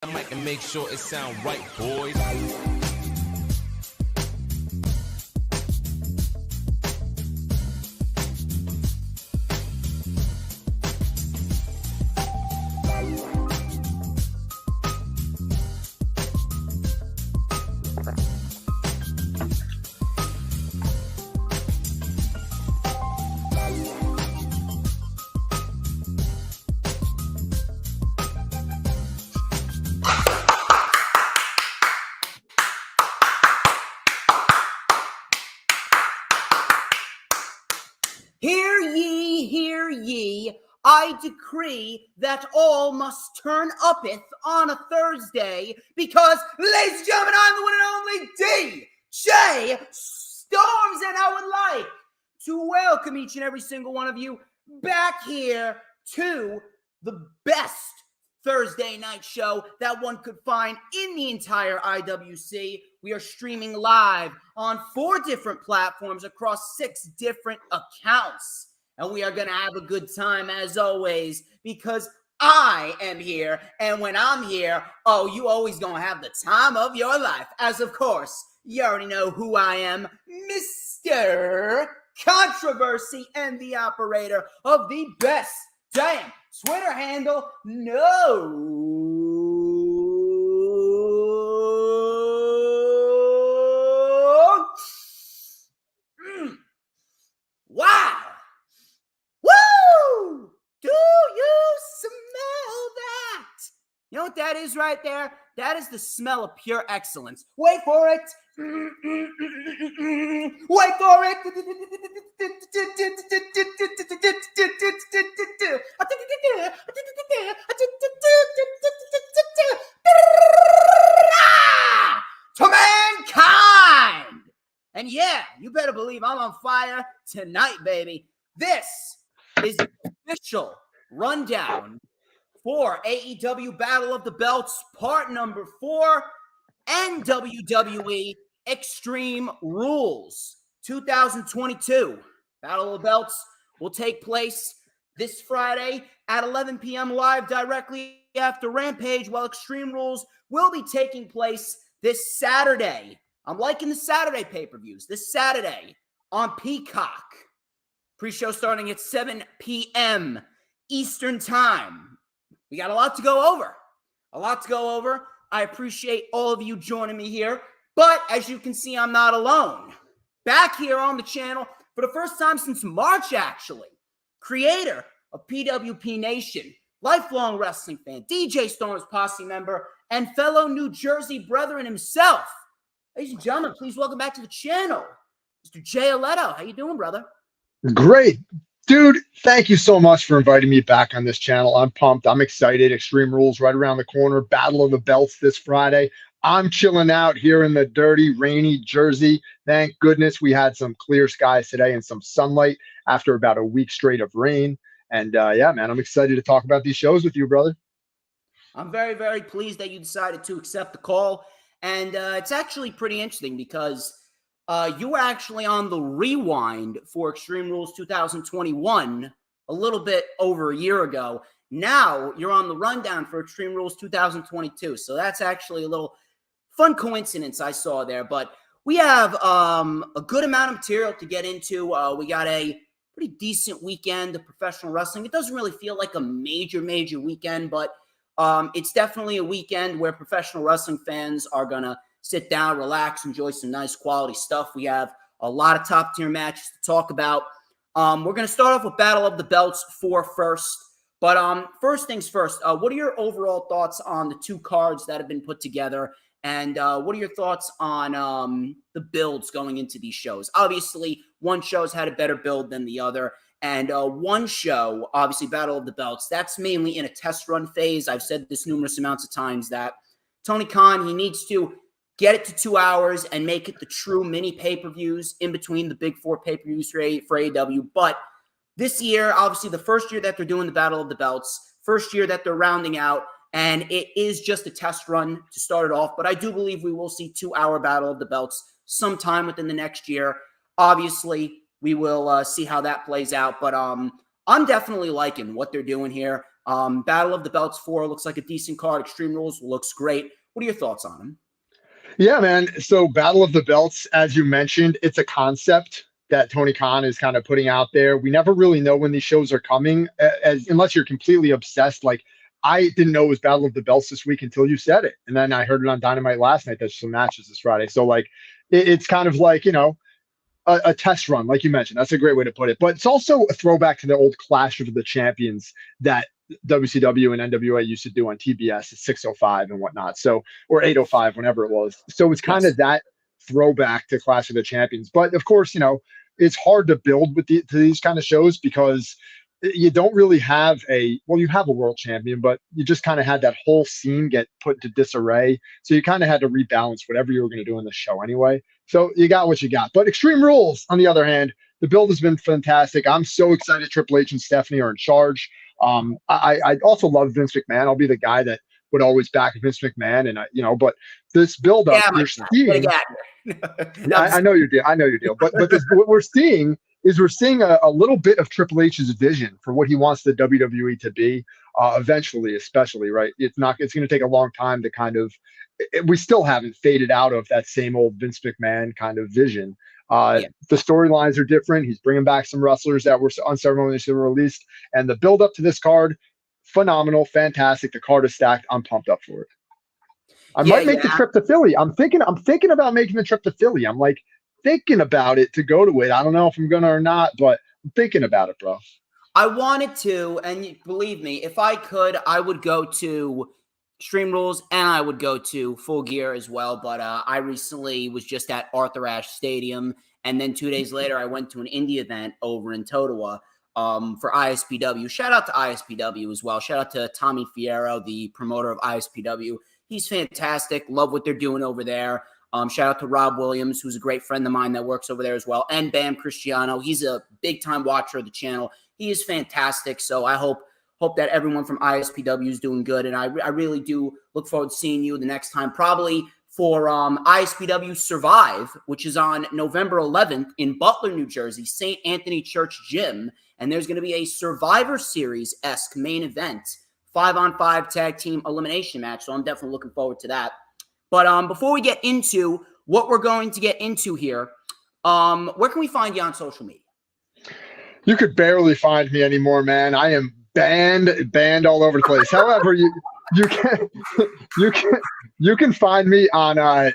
I might make sure it sound right, boys. Hear ye, I decree that all must turn uppeth on a Thursday, because, ladies and gentlemen, I'm the one and only DJ Storms, and I would like to welcome each and every single one of you back here to the best Thursday night show that one could find in the entire IWC. We are streaming live on 4 different platforms across 6 different accounts. And we are going to have a good time as always, because I am here. And when I'm here, you always going to have the time of your life. As of course, you already know who I am, Mr. Controversy, and the operator of the best damn Twitter handle, Wow! Woo! Do you smell that? You know what that is right there? That is the smell of pure excellence. Wait for it. Wait for it. To mankind. And yeah, you better believe I'm on fire tonight, baby. This is the official rundown for AEW Battle of the Belts, part number 4, and WWE Extreme Rules 2022. Battle of the Belts will take place this Friday at 11 p.m. live directly after Rampage, while Extreme Rules will be taking place this Saturday. I'm liking the Saturday pay-per-views. This Saturday on Peacock. Pre-show starting at 7 p.m. Eastern Time. We got a lot to go over. I appreciate all of you joining me here. But as you can see, I'm not alone. Back here on the channel for the first time since March, actually. Creator of PWP Nation, lifelong wrestling fan, DJ Storms Posse member, and fellow New Jersey brethren himself. Ladies and gentlemen, please welcome back to the channel, Mr. Jay Alletto. How you doing, brother? Great. Dude, thank you so much for inviting me back on this channel. I'm pumped. I'm excited. Extreme Rules right around the corner. Battle of the Belts this Friday. I'm chilling out here in the dirty, rainy Jersey. Thank goodness we had some clear skies today and some sunlight after about a week straight of rain. And yeah, man, I'm excited to talk about these shows with you, brother. I'm very, very pleased that you decided to accept the call. And it's actually pretty interesting because you were actually on the rewind for Extreme Rules 2021 a little bit over a year ago. Now you're on the rundown for Extreme Rules 2022. So that's actually a little fun coincidence I saw there. But we have a good amount of material to get into. We got a pretty decent weekend of professional wrestling. It doesn't really feel like a major weekend, but it's definitely a weekend where professional wrestling fans are going to sit down, relax, enjoy some nice quality stuff. We have a lot of top-tier matches to talk about. We're going to start off with Battle of the Belts 4 first. But first things first, what are your overall thoughts on the 2 cards that have been put together? And what are your thoughts on the builds going into these shows? Obviously, one show's had a better build than the other. And one show, obviously Battle of the Belts, that's mainly in a test run phase. I've said this numerous amounts of times that Tony Khan, he needs to get it to 2 hours and make it the true mini pay-per-views in between the big 4 pay-per-views for AEW. But this year, obviously the first year that they're doing the Battle of the Belts, first year that they're rounding out, and it is just a test run to start it off. But I do believe we will see 2-hour Battle of the Belts sometime within the next year. Obviously, we will see how that plays out. But I'm definitely liking what they're doing here. Battle of the Belts 4 looks like a decent card. Extreme Rules looks great. What are your thoughts on them? Yeah, man. So Battle of the Belts, as you mentioned, it's a concept that Tony Khan is kind of putting out there. We never really know when these shows are coming, unless you're completely obsessed. Like, I didn't know it was Battle of the Belts this week until you said it. And then I heard it on Dynamite last night. There's some matches this Friday. So, like, it's kind of like, a test run, like you mentioned. That's a great way to put it. But it's also a throwback to the old Clash of the Champions that WCW and NWA used to do on TBS at 6:05 and whatnot. So, or 8:05, whenever it was. So it's kind of that throwback to Clash of the Champions. But of course, it's hard to build with to these kind of shows because you don't really have you have a world champion, but you just kind of had that whole scene get put into disarray. So you kind of had to rebalance whatever you were going to do in the show anyway. So you got what you got. But Extreme Rules, on the other hand, the build has been fantastic. I'm so excited Triple H and Stephanie are in charge. I also love Vince McMahon. I'll be the guy that would always back Vince McMahon, and but this build up you're seeing, I know you do. I know you do. But what we're seeing is a little bit of Triple H's vision for what he wants the WWE to be eventually, especially, right? It's going to take a long time to kind of, we still haven't faded out of that same old Vince McMahon kind of vision. The storylines are different. He's bringing back some wrestlers that were unceremoniously released, and the build up to this card, phenomenal, fantastic. The card is stacked. I'm pumped up for it. I might make the trip to Philly. I'm thinking about making the trip to Philly. I'm like thinking about it to go to it. I don't know if I'm gonna or not, but I'm thinking about it, bro. I wanted to, and believe me, if I could, I would go to Extreme Rules and I would go to Full Gear as well. But I recently was just at Arthur Ashe Stadium, and then 2 days later, I went to an indie event over in Totowa for ISPW. Shout out to ISPW as well. Shout out to Tommy Fierro, the promoter of ISPW. He's fantastic. Love what they're doing over there. Shout out to Rob Williams, who's a great friend of mine that works over there as well. And Bam Cristiano. He's a big-time watcher of the channel. He is fantastic. So I hope that everyone from ISPW is doing good. And I really do look forward to seeing you the next time, probably for ISPW Survive, which is on November 11th in Butler, New Jersey, St. Anthony Church Gym. And there's going to be a Survivor Series-esque main event, 5-on-5 tag team elimination match. So I'm definitely looking forward to that. But before we get into what we're going to get into here, where can we find you on social media? You could barely find me anymore, man. I am banned all over the place. However, you can find me on. I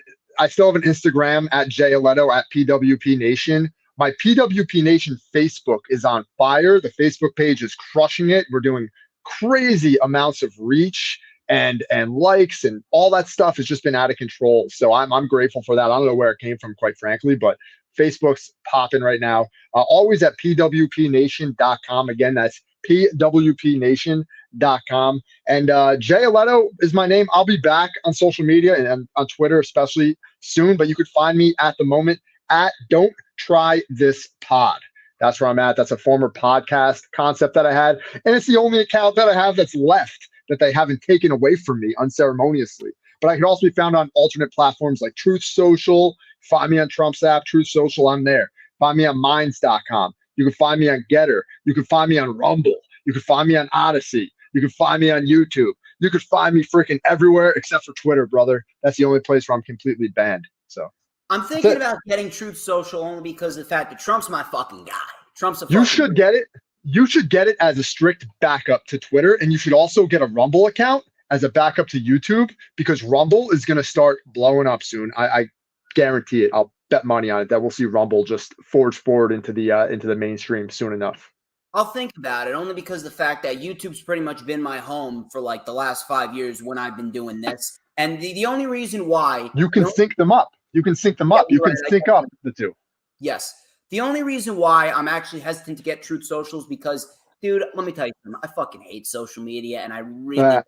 still have an Instagram at Alletto at PWP Nation. My PWP Nation Facebook is on fire. The Facebook page is crushing it. We're doing crazy amounts of reach and likes, and all that stuff has just been out of control. So I'm grateful for that. I don't know where it came from, quite frankly, but Facebook's popping right now. Always at pwpnation.com. Again, that's pwpnation.com. And Jay Alletto is my name. I'll be back on social media and on Twitter especially soon, but you could find me at the moment at Don't Try This Pod. That's where I'm at. That's a former podcast concept that I had, and it's the only account that I have that's left that they haven't taken away from me unceremoniously. But I can also be found on alternate platforms like Truth Social. Find me on Trump's app, Truth Social. I'm there. Find me on Minds.com. You can find me on Getter. You can find me on Rumble. You can find me on Odyssey. You can find me on YouTube. You can find me freaking everywhere except for Twitter, brother. That's the only place where I'm completely banned. So I'm thinking about getting Truth Social only because of the fact that Trump's my fucking guy. Trump's a fucking You should get it. You should get it as a strict backup to Twitter, and you should also get a Rumble account as a backup to YouTube, because Rumble is going to start blowing up soon. I guarantee it. I'll bet money on it that we'll see Rumble just forge forward into the mainstream soon enough. I'll think about it only because of the fact that YouTube's pretty much been my home for like the last 5 years when I've been doing this. And the only reason why you can sync them up. You can sync them up. You can sync up the two. Yes. The only reason why I'm actually hesitant to get Truth Socials because, dude, let me tell you something. I fucking hate social media, and I really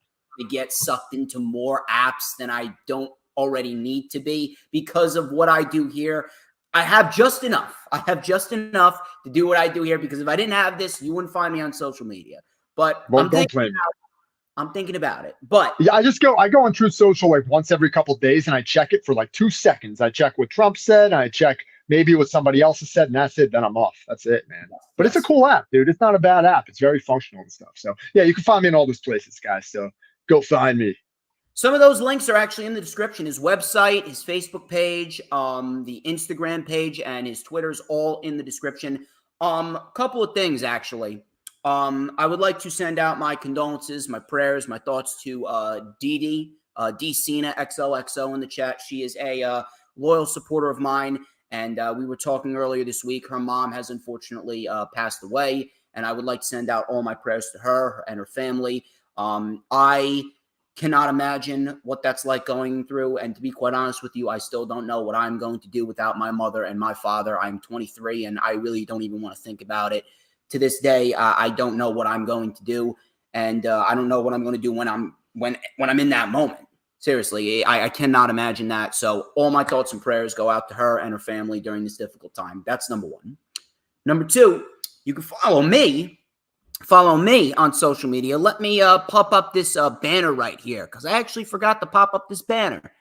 get sucked into more apps than I don't already need to be because of what I do here. I have just enough. To do what I do here, because if I didn't have this, you wouldn't find me on social media. But I'm thinking about it. But yeah, I go on Truth Social like once every couple of days, and I check it for like 2 seconds. I check what Trump said, and I check maybe what somebody else has said, and that's it. Then I'm off. That's it, man. But Yes. it's a cool app, dude. It's not a bad app. It's very functional and stuff. So yeah, you can find me in all those places, guys. So go find me. Some of those links are actually in the description. His website, his Facebook page, the Instagram page, and his Twitter's all in the description. Couple of things, actually. I would like to send out my condolences, my prayers, my thoughts to Dee D Cena XOXO in the chat. She is a loyal supporter of mine, and we were talking earlier this week. Her mom has unfortunately passed away, and I would like to send out all my prayers to her and her family. I cannot imagine what that's like going through, and to be quite honest with you, I still don't know what I'm going to do without my mother and my father. I'm 23, and I really don't even want to think about it. To this day, I don't know what I'm going to do, and I don't know what I'm going to do when I'm in that moment. Seriously, I cannot imagine that. So all my thoughts and prayers go out to her and her family during this difficult time. That's number one. Number two, you can follow me on social media. Let me pop up this banner right here, because I actually forgot to pop up this banner.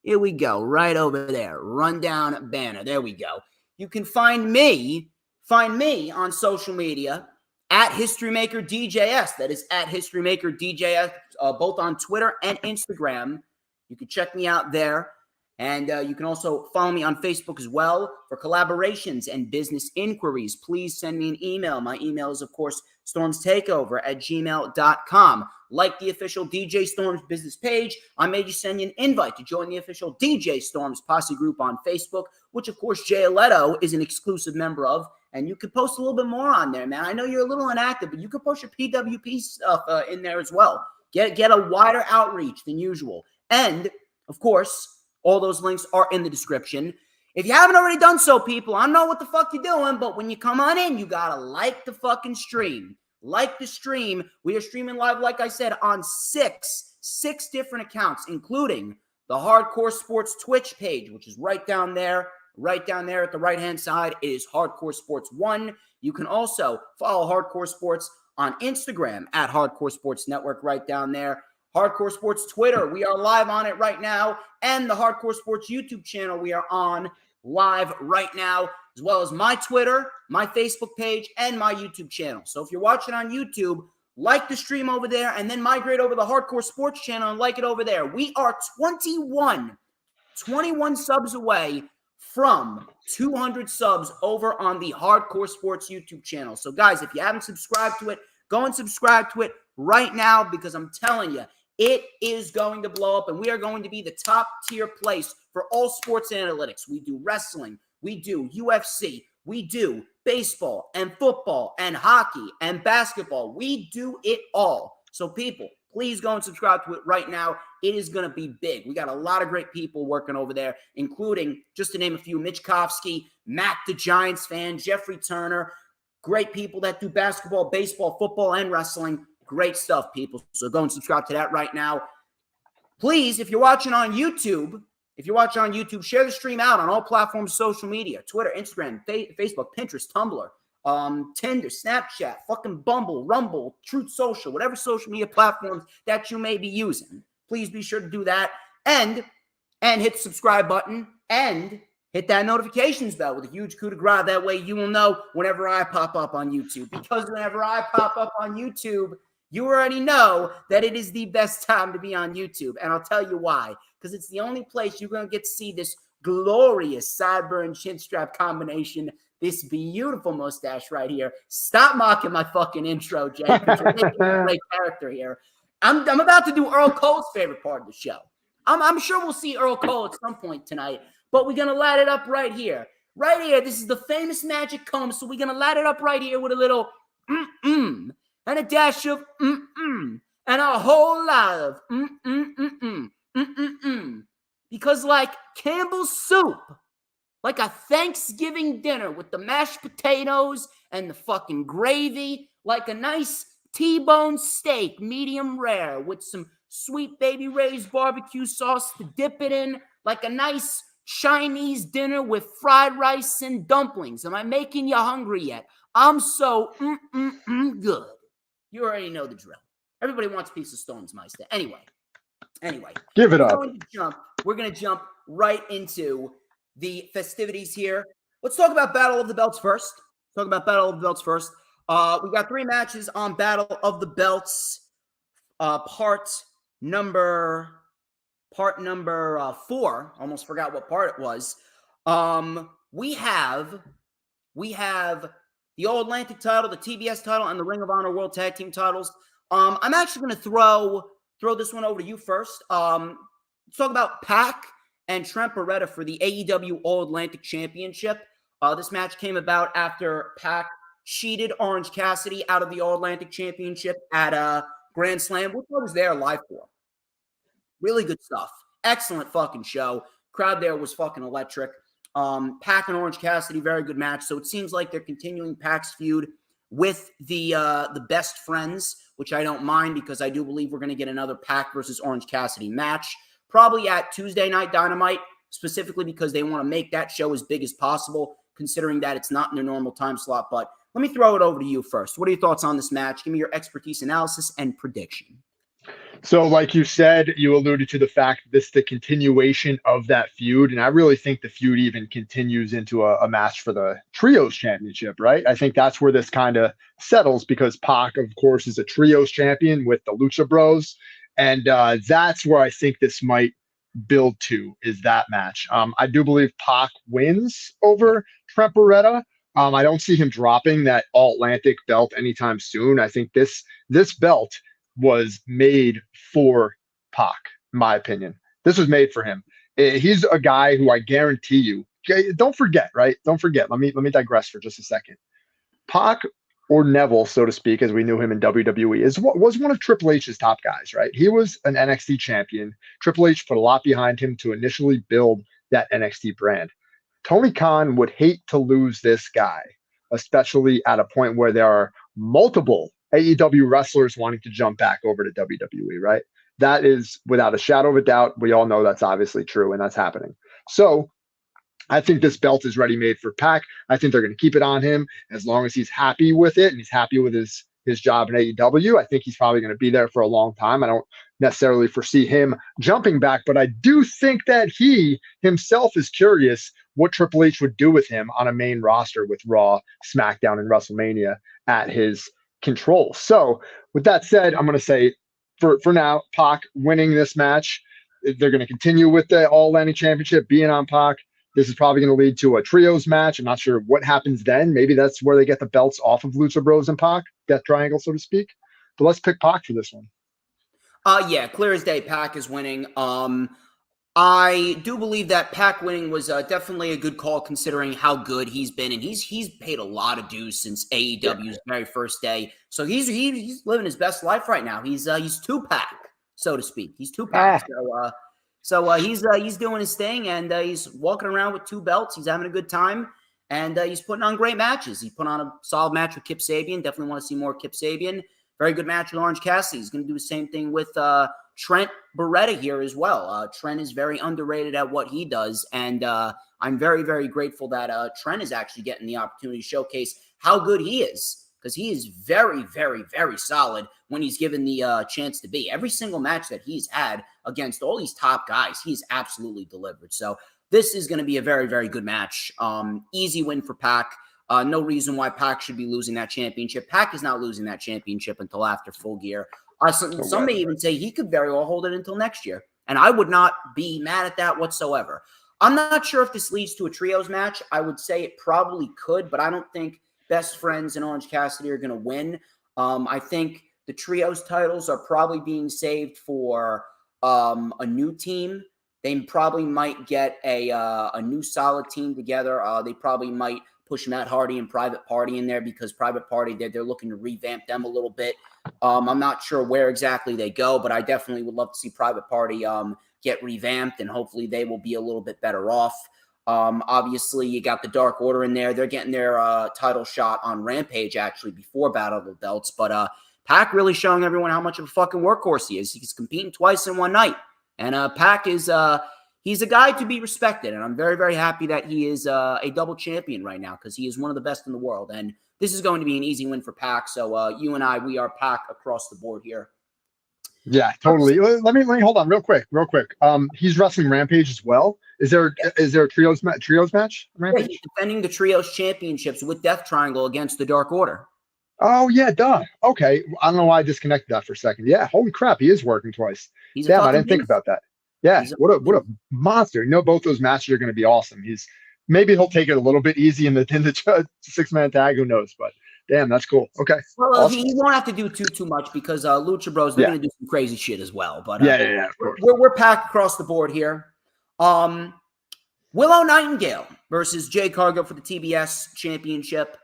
Here we go, right over there. Rundown banner. There we go. You can find me on social media at HistoryMakerDJS. That is at HistoryMakerDJS, both on Twitter and Instagram. You can check me out there. And you can also follow me on Facebook as well for collaborations and business inquiries. Please send me an email. My email is, of course, StormsTakeOver@gmail.com. Like the official DJ Storms business page, I made you send you an invite to join the official DJ Storms Posse group on Facebook, which, of course, Jay Alletto is an exclusive member of. And you can post a little bit more on there, man. I know you're a little inactive, but you can post your PWP stuff in there as well. Get a wider outreach than usual. And, of course, all those links are in the description. If you haven't already done so, people, I don't know what the fuck you're doing, but when you come on in, you gotta like the fucking stream. Like the stream. We are streaming live, like I said, on six different accounts, including the Hardcore Sports Twitch page, which is right down there at the right-hand side. It is Hardcore Sports 1. You can also follow Hardcore Sports on Instagram at Hardcore Sports Network right down there. Hardcore Sports Twitter, we are live on it right now. And the Hardcore Sports YouTube channel, we are on live right now, as well as my Twitter, my Facebook page, and my YouTube channel. So if you're watching on YouTube, like the stream over there, and then migrate over to the Hardcore Sports channel and like it over there. We are 21 subs away from 200 subs over on the Hardcore Sports YouTube channel. So guys, if you haven't subscribed to it, go and subscribe to it right now, because I'm telling you, it is going to blow up, and we are going to be the top tier place for all sports analytics. We do wrestling, we do UFC, we do baseball and football and hockey and basketball. We do it all. So people, please go and subscribe to it right now. It is going to be big. We got a lot of great people working over there, including, just to name a few, Mitch Kofsky, Matt the Giants fan, Jeffrey Turner, great people that do basketball, baseball, football, and wrestling. Great stuff, people. So go and subscribe to that right now. Please, if you're watching on YouTube, share the stream out on all platforms, social media, Twitter, Instagram, Facebook, Pinterest, Tumblr, Tinder, Snapchat, fucking Bumble, Rumble, Truth Social, whatever social media platforms that you may be using. Please be sure to do that. And hit the subscribe button and hit that notifications bell with a huge coup de grace. That way you will know whenever I pop up on YouTube. Because whenever I pop up on YouTube, you already know that it is the best time to be on YouTube. And I'll tell you why. Because it's the only place you're going to get to see this glorious sideburn chin strap combination, this beautiful mustache right here. Stop mocking my fucking intro, Jay, because you're making a great character here. I'm about to do Earl Cole's favorite part of the show. I'm sure we'll see Earl Cole at some point tonight, but we're going to light it up right here. Right here, this is the famous magic comb, so we're going to light it up right here with a little and a dash of and a whole lot of Because like Campbell's soup, like a Thanksgiving dinner with the mashed potatoes and the fucking gravy, like a nice T-bone steak, medium rare, with some sweet Baby Ray's barbecue sauce to dip it in, like a nice Chinese dinner with fried rice and dumplings. Am I making you hungry yet? I'm so good. You already know the drill. Everybody wants a piece of Stormsmeister. Anyway, give it up. We're going to jump right into the festivities here. Let's talk about Battle of the Belts first. We got 3 matches on Battle of the Belts. Part number 4. Almost forgot what part it was. We have the All Atlantic title, the TBS title, and the Ring of Honor World Tag Team titles. I'm actually going to throw this one over to you first. Let's talk about Pac and Trent Beretta for the AEW All Atlantic Championship. This match came about after Pac cheated Orange Cassidy out of the All Atlantic Championship at Grand Slam, which I was there live for. Really good stuff. Excellent fucking show. Crowd there was fucking electric. Pac and Orange Cassidy, very good match. So it seems like they're continuing Pac's feud with the Best Friends, which I don't mind because I do believe we're going to get another Pac versus Orange Cassidy match, probably at Tuesday Night Dynamite, specifically because they want to make that show as big as possible, considering that it's not in their normal time slot. But let me throw it over to you first. What are your thoughts on this match? Give me your expertise, analysis, and prediction. So, like you said, you alluded to the fact that this is the continuation of that feud. And I really think the feud even continues into a match for the Trios Championship, right? I think that's where this kind of settles because Pac, of course, is a Trios champion with the Lucha Bros. And that's where I think this might build to, is that match. I do believe Pac wins over Trent Beretta. I don't see him dropping that All Atlantic belt anytime soon. I think this belt was made for Pac, in my opinion. This was made for him. He's a guy who I guarantee you, don't forget, right? Don't forget. Let me digress for just a second. Pac, or Neville, so to speak, as we knew him in WWE, was one of Triple H's top guys, right? He was an NXT champion. Triple H put a lot behind him to initially build that NXT brand. Tony Khan would hate to lose this guy, especially at a point where there are multiple AEW wrestlers wanting to jump back over to WWE, right? That is without a shadow of a doubt. We all know that's obviously true, and that's happening. So I think this belt is ready made for Pac. I think they're going to keep it on him as long as he's happy with it and he's happy with his job in AEW. I think he's probably going to be there for a long time. I don't necessarily foresee him jumping back, but I do think that he himself is curious what Triple H would do with him on a main roster with Raw, SmackDown, and WrestleMania at his control. So with that said, I'm going to say for now, Pac winning this match. They're going to continue with the All Atlantic Championship being on Pac. This is probably going to lead to a trios match. I'm not sure what happens then. Maybe that's where they get the belts off of Lucha Bros and Pac, Death Triangle, so to speak. But let's pick Pac for this one. Yeah, clear as day, Pac is winning. I do believe that Pac winning was definitely a good call considering how good he's been, and he's paid a lot of dues since AEW's very first day. So he's living his best life right now. He's Tupac, so to speak. He's Tupac. So he's doing his thing, and he's walking around with 2 belts. He's having a good time, and he's putting on great matches. He put on a solid match with Kip Sabian. Definitely want to see more Kip Sabian. Very good match with Orange Cassidy. He's going to do the same thing with Trent Beretta here as well. Trent is very underrated at what he does, and I'm very, very grateful that Trent is actually getting the opportunity to showcase how good he is, because he is very, very, very solid when he's given the chance to be. Every single match that he's had against all these top guys, he's absolutely delivered. So this is going to be a very, very good match. Easy win for Pac. No reason why Pac should be losing that championship. Pac is not losing that championship until after Full Gear. Some may even say he could very well hold it until next year, and I would not be mad at that whatsoever. I'm not sure if this leads to a trios match. I would say it probably could, but I don't think Best Friends and Orange Cassidy are going to win. I think the trios titles are probably being saved for a new team. They probably might get a new solid team together. They probably might push Matt Hardy and Private Party in there because Private Party, they're looking to revamp them a little bit. I'm not sure where exactly they go, but I definitely would love to see Private Party get revamped, and hopefully they will be a little bit better off. Obviously, you got the Dark Order in there. They're getting their title shot on Rampage, actually, before Battle of the Belts. But Pac really showing everyone how much of a fucking workhorse he is. He's competing twice in one night. And Pac is he's a guy to be respected, and I'm very, very happy that he is a double champion right now because he is one of the best in the world. And this is going to be an easy win for Pac. So you and I, we are Pac across the board here. Yeah, totally. Let me hold on real quick. He's wrestling Rampage as well. Is there a trios match on Yeah, he's Rampage? defending the trios championships with Death Triangle against the Dark Order. Oh yeah, duh. Okay, I don't know why I disconnected that for a second. Yeah, holy crap, he is working twice. He's a Damn, I fucking didn't think beast. about that. Yeah, He's a what a monster. Both those matches are going to be awesome. Maybe he'll take it a little bit easy in the 6-man tag. Who knows? But damn, that's cool. Okay, Well, awesome. he won't have to do too much because Lucha Bros, they're Yeah, going to do some crazy shit as well. But yeah, of course. we're packed across the board here. Willow Nightingale versus Jade Cargill for the TBS Championship.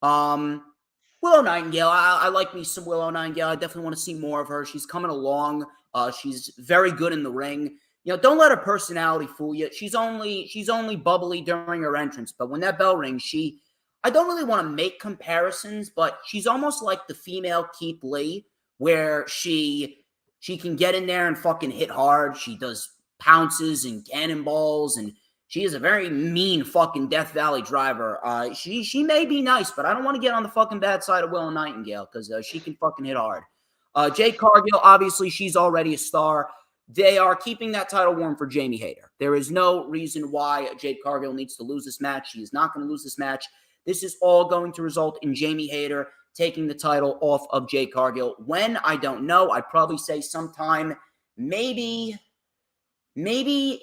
Willow Nightingale, I like me some Willow Nightingale. I definitely want to see more of her. She's coming along. She's very good in the ring. Don't let her personality fool you. She's only bubbly during her entrance, but when that bell rings, I don't really want to make comparisons, but she's almost like the female Keith Lee, where she can get in there and fucking hit hard. She does pounces and cannonballs, and she is a very mean fucking Death Valley driver. She may be nice, but I don't want to get on the fucking bad side of Willow Nightingale because she can fucking hit hard. Jade Cargill, obviously, she's already a star. They are keeping that title warm for Jamie Hayter. There is no reason why Jade Cargill needs to lose this match. She is not going to lose this match. This is all going to result in Jamie Hayter taking the title off of Jade Cargill. When? I don't know. I'd probably say sometime maybe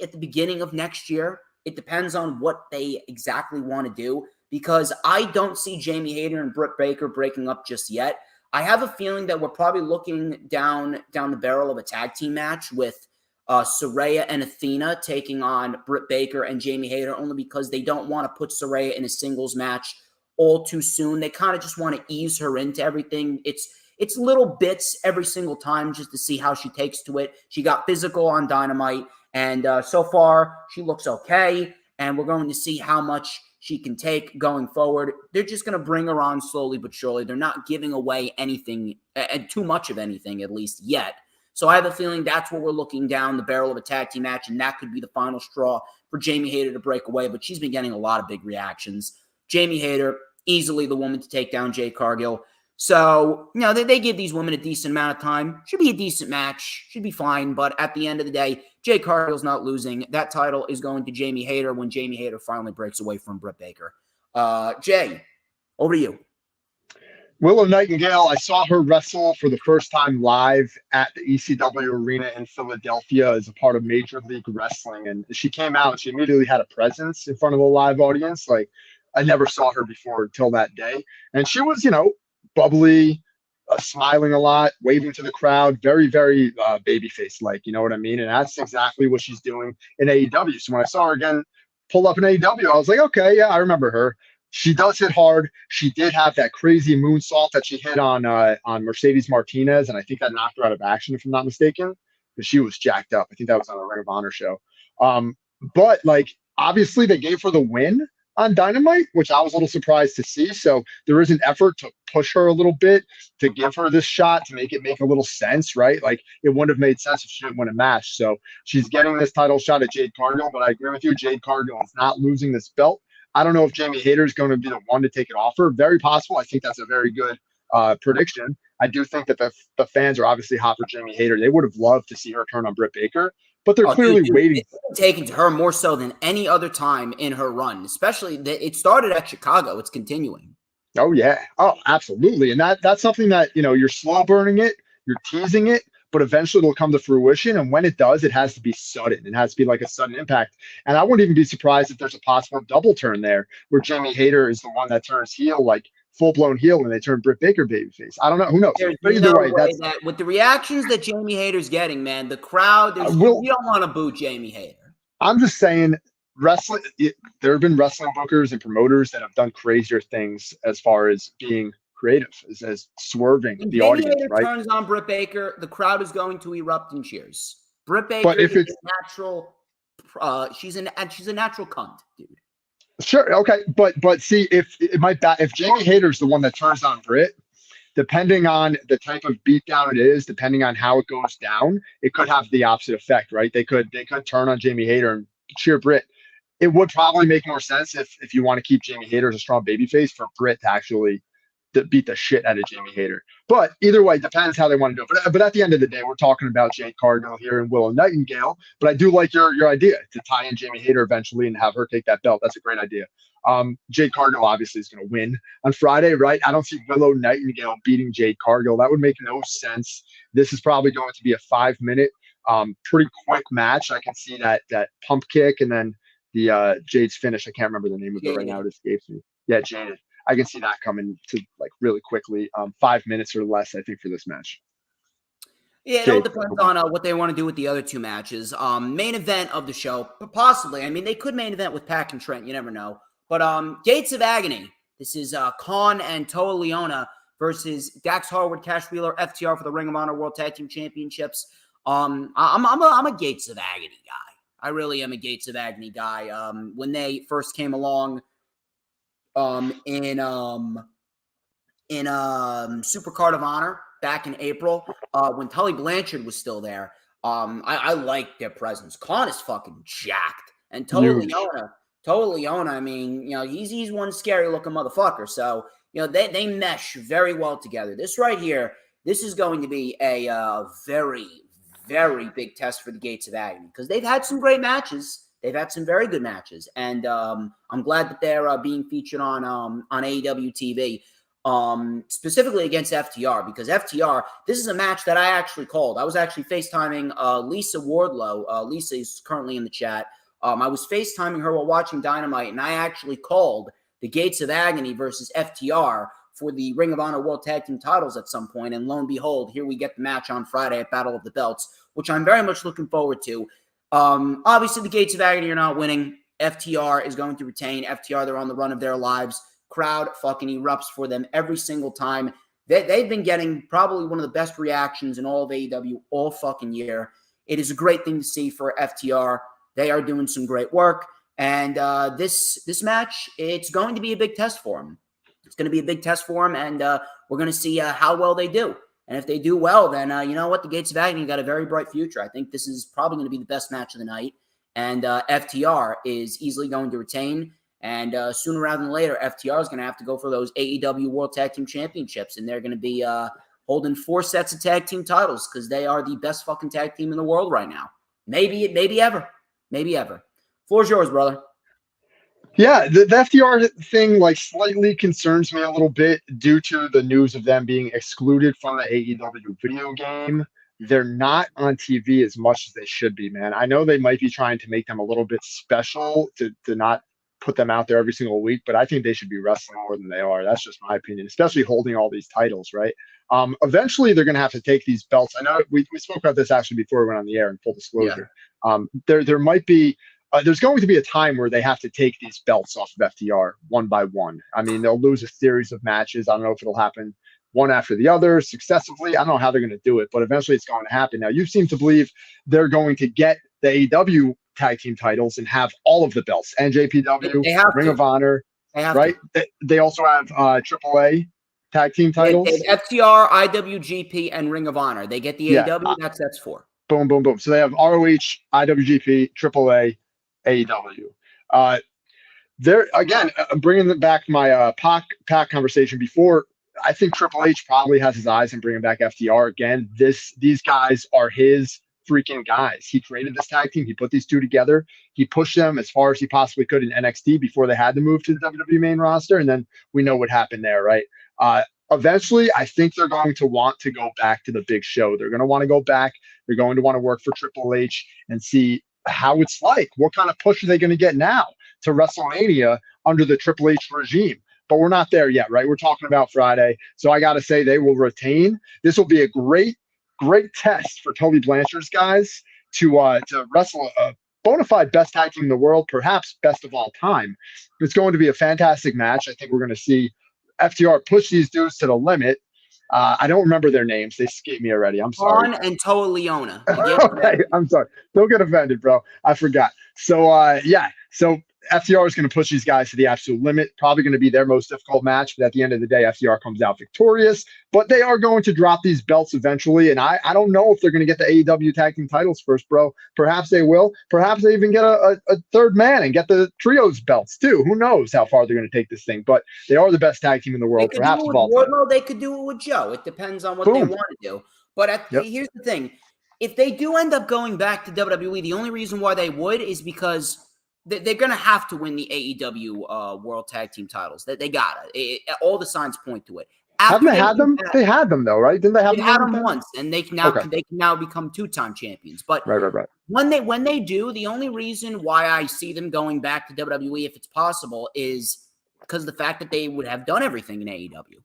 at the beginning of next year. It depends on what they exactly want to do because I don't see Jamie Hayter and Britt Baker breaking up just yet. I have a feeling that we're probably looking down the barrel of a tag team match with Saraya and Athena taking on Britt Baker and Jamie Hayter only because they don't want to put Saraya in a singles match all too soon. They kind of just want to ease her into everything. It's little bits every single time just to see how she takes to it. She got physical on Dynamite, and so far she looks okay, and we're going to see how much she can take going forward. They're just going to bring her on slowly but surely. They're not giving away anything, and too much of anything, at least yet. So I have a feeling that's what we're looking down the barrel of a tag team match, and that could be the final straw for Jamie Hayter to break away, but she's been getting a lot of big reactions. Jamie Hayter, easily the woman to take down Jade Cargill. So, they give these women a decent amount of time. Should be a decent match. Should be fine. But at the end of the day, Jade Cargill's not losing. That title is going to Jamie Hayter when Jamie Hayter finally breaks away from Britt Baker. Jay, over to you. Willow Nightingale, I saw her wrestle for the first time live at the ECW Arena in Philadelphia as a part of Major League Wrestling. And she came out and she immediately had a presence in front of a live audience. Like, I never saw her before until that day. And she was, bubbly, smiling a lot, waving to the crowd, very, very babyface-like, you know what I mean? And that's exactly what she's doing in AEW. So when I saw her again pull up in AEW, I was like, okay, yeah, I remember her. She does hit hard. She did have that crazy moonsault that she hit on Mercedes Martinez, and I think that knocked her out of action, if I'm not mistaken, because she was jacked up. I think that was on a Ring of Honor show. But obviously they gave her the win on Dynamite, which I was a little surprised to see. So there is an effort to push her a little bit, to give her this shot, to make it make a little sense, right? Like, it wouldn't have made sense if she didn't win a match. So she's getting this title shot at Jade Cargill, but I agree with you. Jade Cargill is not losing this belt. I don't know if Jamie Hayter is going to be the one to take it off her. Very possible. I think that's a very good prediction. I do think that the fans are obviously hot for Jamie Hayter. They would have loved to see her turn on Britt Baker, but they're clearly waiting. It's taken to her more so than any other time in her run, especially it started at Chicago. It's continuing. Oh, yeah. Oh, absolutely. And that's something that, you're slow burning it, you're teasing it, but eventually it'll come to fruition. And when it does, it has to be sudden. It has to be like a sudden impact. And I wouldn't even be surprised if there's a possible double turn there where Jamie Hayter is the one that turns heel, like full-blown heel, and they turn Britt Baker babyface. I don't know. Who knows? But either way, that with the reactions that Jamie Hayter's getting, man, the crowd, you don't want to boo Jamie Hayter. I'm just saying, wrestling. There have been wrestling bookers and promoters that have done crazier things as far as being creative, as swerving the audience. Hayter right? Turns on Britt Baker, the crowd is going to erupt in cheers. Britt Baker but if is natural. She's a natural cunt, dude. Sure. Okay. But see, if Jamie Hayter's the one that turns on Britt, depending on the type of beatdown it is, depending on how it goes down, it could have the opposite effect, right? They could turn on Jamie Hayter and cheer Britt. It would probably make more sense if you want to keep Jamie Hayter as a strong babyface for Britt to actually beat the shit out of Jamie Hayter. But either way, depends how they want to do it. But at the end of the day, we're talking about Jade Cargill here and Willow Nightingale. But I do like your idea to tie in Jamie Hayter eventually and have her take that belt. That's a great idea. Jade Cargill obviously is going to win on Friday, right? I don't see Willow Nightingale beating Jade Cargill. That would make no sense. This is probably going to be a 5-minute, pretty quick match. I can see that pump kick and then the Jade's finish. I can't remember the name of it right now. It escapes me. Yeah, Jade. I can see that coming to like really quickly. 5 minutes or less, I think, for this match. Yeah, it all depends on what they want to do with the other two matches. Main event of the show, but possibly. I mean, they could main event with Pac and Trent. You never know. But Gates of Agony. This is Khan and Toa Leona versus Dax Harwood, Cash Wheeler, FTR for the Ring of Honor World Tag Team Championships. I'm a Gates of Agony guy. I really am a Gates of Agony guy. When they first came along, in Supercard of Honor back in April, when Tully Blanchard was still there, I liked their presence. Khan is fucking jacked, and Toa Leona, I mean, you know, he's one scary looking motherfucker. So, you know, they mesh very well together. This right here, this is going to be a very, very big test for the Gates of Agony because they've had some great matches. They've had some very good matches, and I'm glad that they're being featured on AEW TV, specifically against FTR, because FTR, this is a match that I actually called. I was actually FaceTiming Lisa Wardlow. Lisa is currently in the chat. I was FaceTiming her while watching Dynamite, and I actually called the Gates of Agony versus FTR for the Ring of Honor World Tag Team titles at some point, and lo and behold, here we get the match on Friday at Battle of the Belts, which I'm very much looking forward to. Obviously, the Gates of Agony are not winning. FTR is going to retain. FTR, they're on the run of their lives. Crowd fucking erupts for them every single time. They've been getting probably one of the best reactions in all of AEW all fucking year. It is a great thing to see for FTR. They are doing some great work. And this match, it's going to be a big test for them. It's going to be a big test for them, and we're going to see how well they do. And if they do well, then you know what? The Gates of Agony got a very bright future. I think this is probably going to be the best match of the night. And FTR is easily going to retain. And sooner rather than later, FTR is going to have to go for those AEW World Tag Team Championships. And they're going to be holding 4 sets of tag team titles because they are the best fucking tag team in the world right now. Maybe ever. Maybe ever. Floor's yours, brother. Yeah, the FTR thing like slightly concerns me a little bit due to the news of them being excluded from the AEW video game. They're not on TV as much as they should be, man. I know they might be trying to make them a little bit special to not put them out there every single week, but I think they should be wrestling more than they are. That's just my opinion, especially holding all these titles, right? Eventually, they're going to have to take these belts. I know we spoke about this actually before we went on the air in full disclosure. Yeah. There might be there's going to be a time where they have to take these belts off of FTR one by one. I mean, they'll lose a series of matches. I don't know if it'll happen one after the other successively. I don't know how they're going to do it, but eventually it's going to happen. Now, you seem to believe they're going to get the AEW tag team titles and have all of the belts. NJPW, Ring of Honor, right? They also have AAA tag team titles. They have FTR, IWGP, and Ring of Honor. They get the AEW. That's 4. Boom, boom, boom. So they have ROH, IWGP, AAA, AEW. There again, I'm bringing back my Pac conversation before. I think Triple H probably has his eyes on bringing back FTR again. These guys are his freaking guys. He created this tag team. He put these two together. He pushed them as far as he possibly could in NXT before they had to move to the WWE main roster. And then we know what happened there, right? Eventually, I think they're going to want to go back to the big show. They're going to want to go back. They're going to want to work for Triple H and see how it's like. What kind of push are they going to get now to WrestleMania under the Triple H regime? But we're not there yet, right? We're talking about Friday. So I got to say they will retain. This will be a great test for Tully Blanchard's guys to wrestle a bona fide best tag team in the world, perhaps best of all time. It's going to be a fantastic match. I think we're going to see FTR push these dudes to the limit. I don't remember their names. They escaped me already. I'm sorry. Khan and Toa Leona. Okay, I'm sorry. Don't get offended, bro. I forgot. So, So FTR is going to push these guys to the absolute limit. Probably going to be their most difficult match. But at the end of the day, FTR comes out victorious. But they are going to drop these belts eventually. And I don't know if they're going to get the AEW tag team titles first, bro. Perhaps they will. Perhaps they even get a third man and get the trios belts too. Who knows how far they're going to take this thing. But they are the best tag team in the world, perhaps of all time. Wardlow, they could do it with Joe. It depends on what they want to do. But here's the thing. If they do end up going back to WWE, the only reason why they would is because they're going to have to win the AEW World Tag Team titles. They got it. All the signs point to it. Haven't they had them? They had them though, right? Didn't they have them? They had them once, and they can now become 2-time champions. But right. When they do, the only reason why I see them going back to WWE, if it's possible, is because of the fact that they would have done everything in AEW.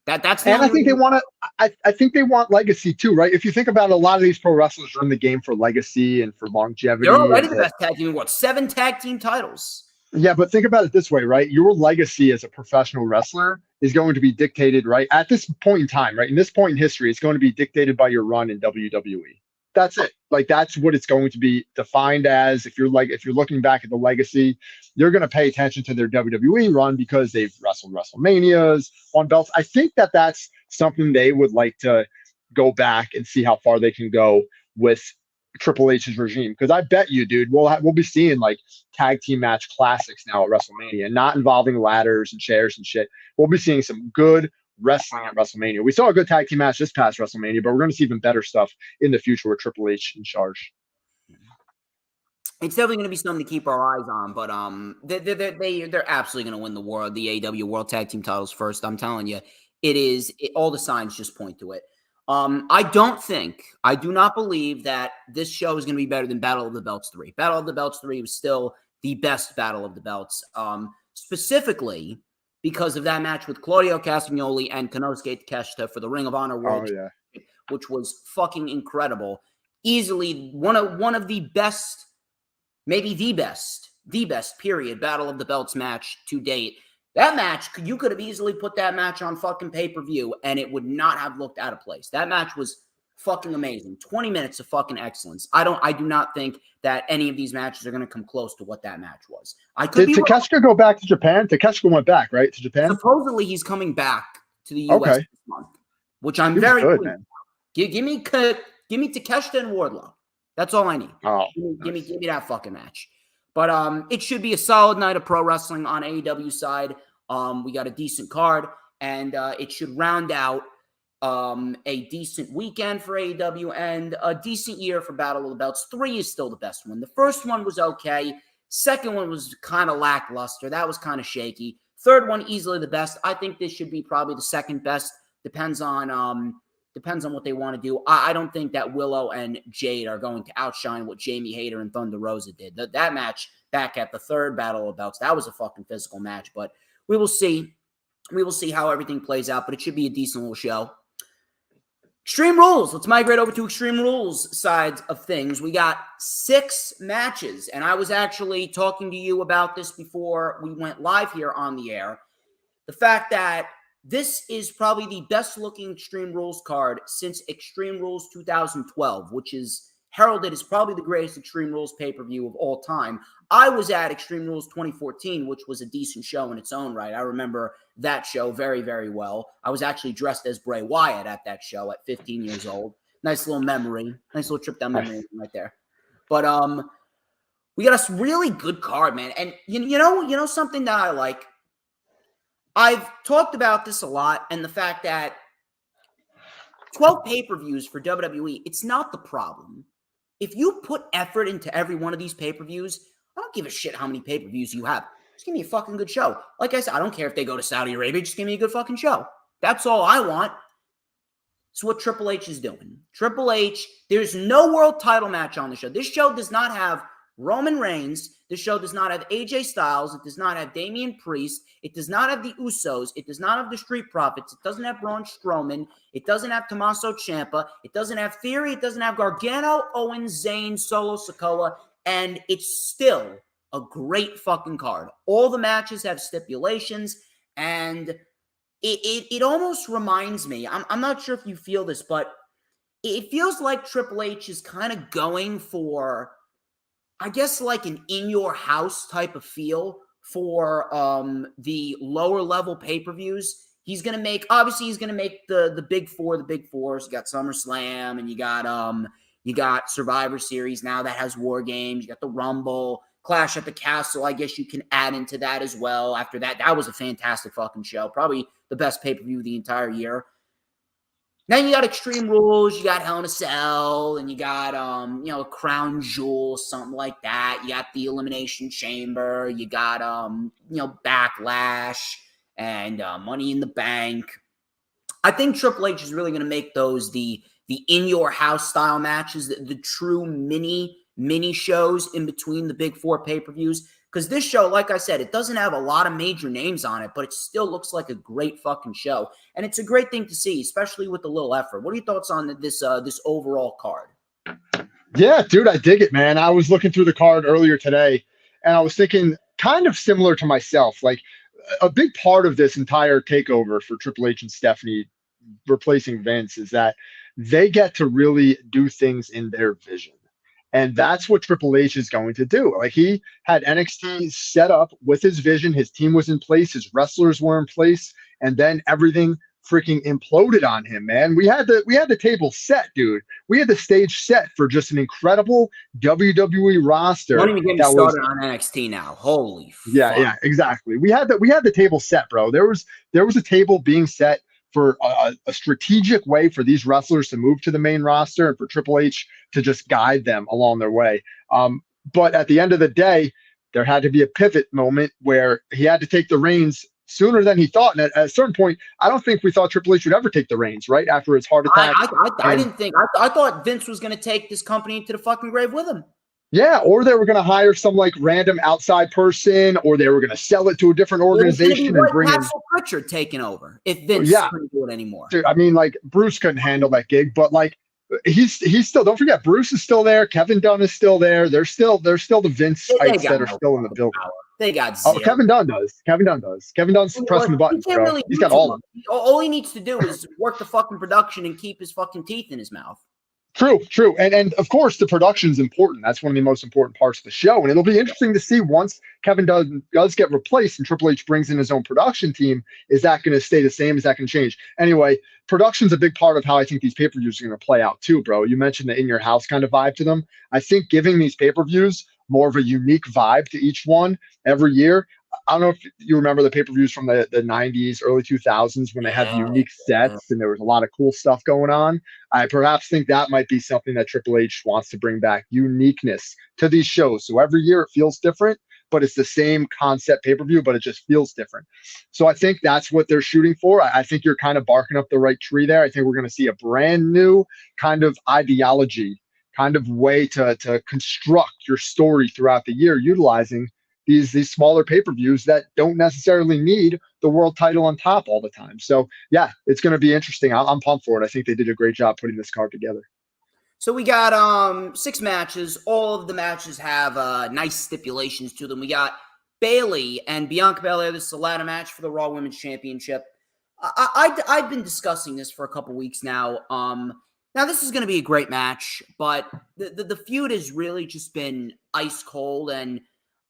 That's and I think they want to. I think they want legacy too, right? If you think about it, a lot of these pro wrestlers are in the game for legacy and for longevity. They're already the best tag team in the world. 7 tag team titles. Yeah, but think about it this way, right? Your legacy as a professional wrestler is going to be dictated, right? At this point in time, right? In this point in history, it's going to be dictated by your run in WWE. That's it. Like, that's what it's going to be defined as. If you're looking back at the legacy, you're going to pay attention to their WWE run because they've wrestled WrestleManias, won belts. I think that's something they would like to go back and see how far they can go with Triple H's regime. Because I bet you, dude, we'll be seeing like tag team match classics now at WrestleMania, not involving ladders and chairs and shit. We'll be seeing some good wrestling at WrestleMania. We saw a good tag team match this past WrestleMania, but we're going to see even better stuff in the future with Triple H in charge. It's definitely going to be something to keep our eyes on, but they're absolutely going to win the AEW World Tag Team titles first. I'm telling you, all the signs just point to it. I do not believe that this show is going to be better than Battle of the Belts 3. Battle of the Belts 3 was still the best Battle of the Belts, specifically because of that match with Claudio Castagnoli and Konosuke Takeshita for the Ring of Honor World Championship, which was fucking incredible. Easily one of the best, maybe the best period Battle of the Belts match to date. That match, you could have easily put that match on fucking pay-per-view and it would not have looked out of place. That match was fucking amazing. 20 minutes of fucking excellence. I do not think that any of these matches are going to come close to what that match was. Did Takeshita go back to Japan? Takeshita went back, right, to Japan? Supposedly he's coming back to the U.S. this month, which I'm very pleased. Man. Give me Takeshita and Wardlow. That's all I need. Give me that fucking match. But it should be a solid night of pro wrestling on AEW side. We got a decent card, and it should round out a decent weekend for AEW and a decent year for Battle of the Belts. 3 is still the best one. The first one was okay. Second one was kind of lackluster. That was kind of shaky. Third one, easily the best. I think this should be probably the second best. Depends on what they want to do. I don't think that Willow and Jade are going to outshine what Jamie Hayter and Thunder Rosa did. That match back at the third Battle of Belts, that was a fucking physical match. But we will see. We will see how everything plays out, but it should be a decent little show. Extreme Rules. Let's migrate over to Extreme Rules side of things. We got 6 matches, and I was actually talking to you about this before we went live here on the air. The fact that this is probably the best-looking Extreme Rules card since Extreme Rules 2012, which is heralded as probably the greatest Extreme Rules pay-per-view of all time. I was at Extreme Rules 2014, which was a decent show in its own right. I remember that show very, very well. I was actually dressed as Bray Wyatt at that show at 15 years old. Nice little memory. Nice little trip down memory lane right there. But we got a really good card, man. And you know something that I like? I've talked about this a lot, and the fact that 12 pay-per-views for WWE, it's not the problem. If you put effort into every one of these pay-per-views, I don't give a shit how many pay-per-views you have. Just give me a fucking good show. Like I said, I don't care if they go to Saudi Arabia. Just give me a good fucking show. That's all I want. It's what Triple H is doing. Triple H, there's no world title match on the show. This show does not have Roman Reigns. This show does not have AJ Styles. It does not have Damian Priest. It does not have the Usos. It does not have the Street Profits. It doesn't have Braun Strowman. It doesn't have Tommaso Ciampa. It doesn't have Theory. It doesn't have Gargano, Owens, Zayn, Solo Sikoa. And it's still a great fucking card. All the matches have stipulations. And it almost reminds me, I'm not sure if you feel this, but it feels like Triple H is kind of going for I guess like an in your house type of feel for the lower level pay-per-views. He's gonna make the big four, the big fours. You got SummerSlam and you got Survivor Series now that has War Games, you got the Rumble, Clash at the Castle, I guess you can add into that as well. After that, that was a fantastic fucking show. Probably the best pay-per-view of the entire year. Then you got Extreme Rules, you got Hell in a Cell, and you got Crown Jewel, something like that. You got the Elimination Chamber, you got Backlash and Money in the Bank. I think Triple H is really going to make those the in your house style matches, the true mini shows in between the big four pay-per-views. Because this show, like I said, it doesn't have a lot of major names on it, but it still looks like a great fucking show. And it's a great thing to see, especially with the little effort. What are your thoughts on this overall card? Yeah, dude, I dig it, man. I was looking through the card earlier today, and I was thinking kind of similar to myself. Like, a big part of this entire takeover for Triple H and Stephanie replacing Vince is that they get to really do things in their vision. And that's what Triple H is going to do. Like, he had NXT set up with his vision. His team was in place. His wrestlers were in place. And then everything freaking imploded on him, man. We had the table set, dude. We had the stage set for just an incredible WWE roster. Don't even get me started on NXT now. Holy fuck. Yeah, exactly. We had the table set, bro. There was a table being set for a strategic way for these wrestlers to move to the main roster and for Triple H to just guide them along their way. But at the end of the day, there had to be a pivot moment where he had to take the reins sooner than he thought. And at a certain point, I don't think we thought Triple H would ever take the reins, right? After his heart attack. I didn't think. I thought Vince was going to take this company into the fucking grave with him. Yeah, or they were going to hire some like random outside person, or they were going to sell it to a different organization and bring in Pritchard taking over if Vince couldn't do it anymore. Dude, I mean, like, Bruce couldn't handle that gig, but like he's still. Don't forget, Bruce is still there. Kevin Dunn is still there. They're still the Vinceites that are still in the building. They got zero. Kevin Dunn does. Kevin Dunn's pressing the buttons, bro. Really, he's got all of them. All he needs to do is work the fucking production and keep his fucking teeth in his mouth. True. And of course, the production's important. That's one of the most important parts of the show. And it'll be interesting to see once Kevin does get replaced and Triple H brings in his own production team, is that going to stay the same? Is that going to change? Anyway, production's a big part of how I think these pay-per-views are going to play out too, bro. You mentioned the in-your-house kind of vibe to them. I think giving these pay-per-views more of a unique vibe to each one every year. I don't know if you remember the pay-per-views from the 90s, early 2000s when they had unique sets and there was a lot of cool stuff going on. I perhaps think that might be something that Triple H wants to bring back, uniqueness to these shows. So every year it feels different, but it's the same concept pay-per-view, but it just feels different. So I think that's what they're shooting for. I think you're kind of barking up the right tree there. I think we're going to see a brand new kind of ideology, kind of way to construct your story throughout the year, utilizing these smaller pay-per-views that don't necessarily need the world title on top all the time. So yeah, it's going to be interesting. I'm pumped for it. I think they did a great job putting this card together. So we got 6 matches. All of the matches have nice stipulations to them. We got Bayley and Bianca Belair. This is a ladder match for the Raw Women's Championship. I've been discussing this for a couple weeks now. Now this is going to be a great match, but the feud has really just been ice cold, and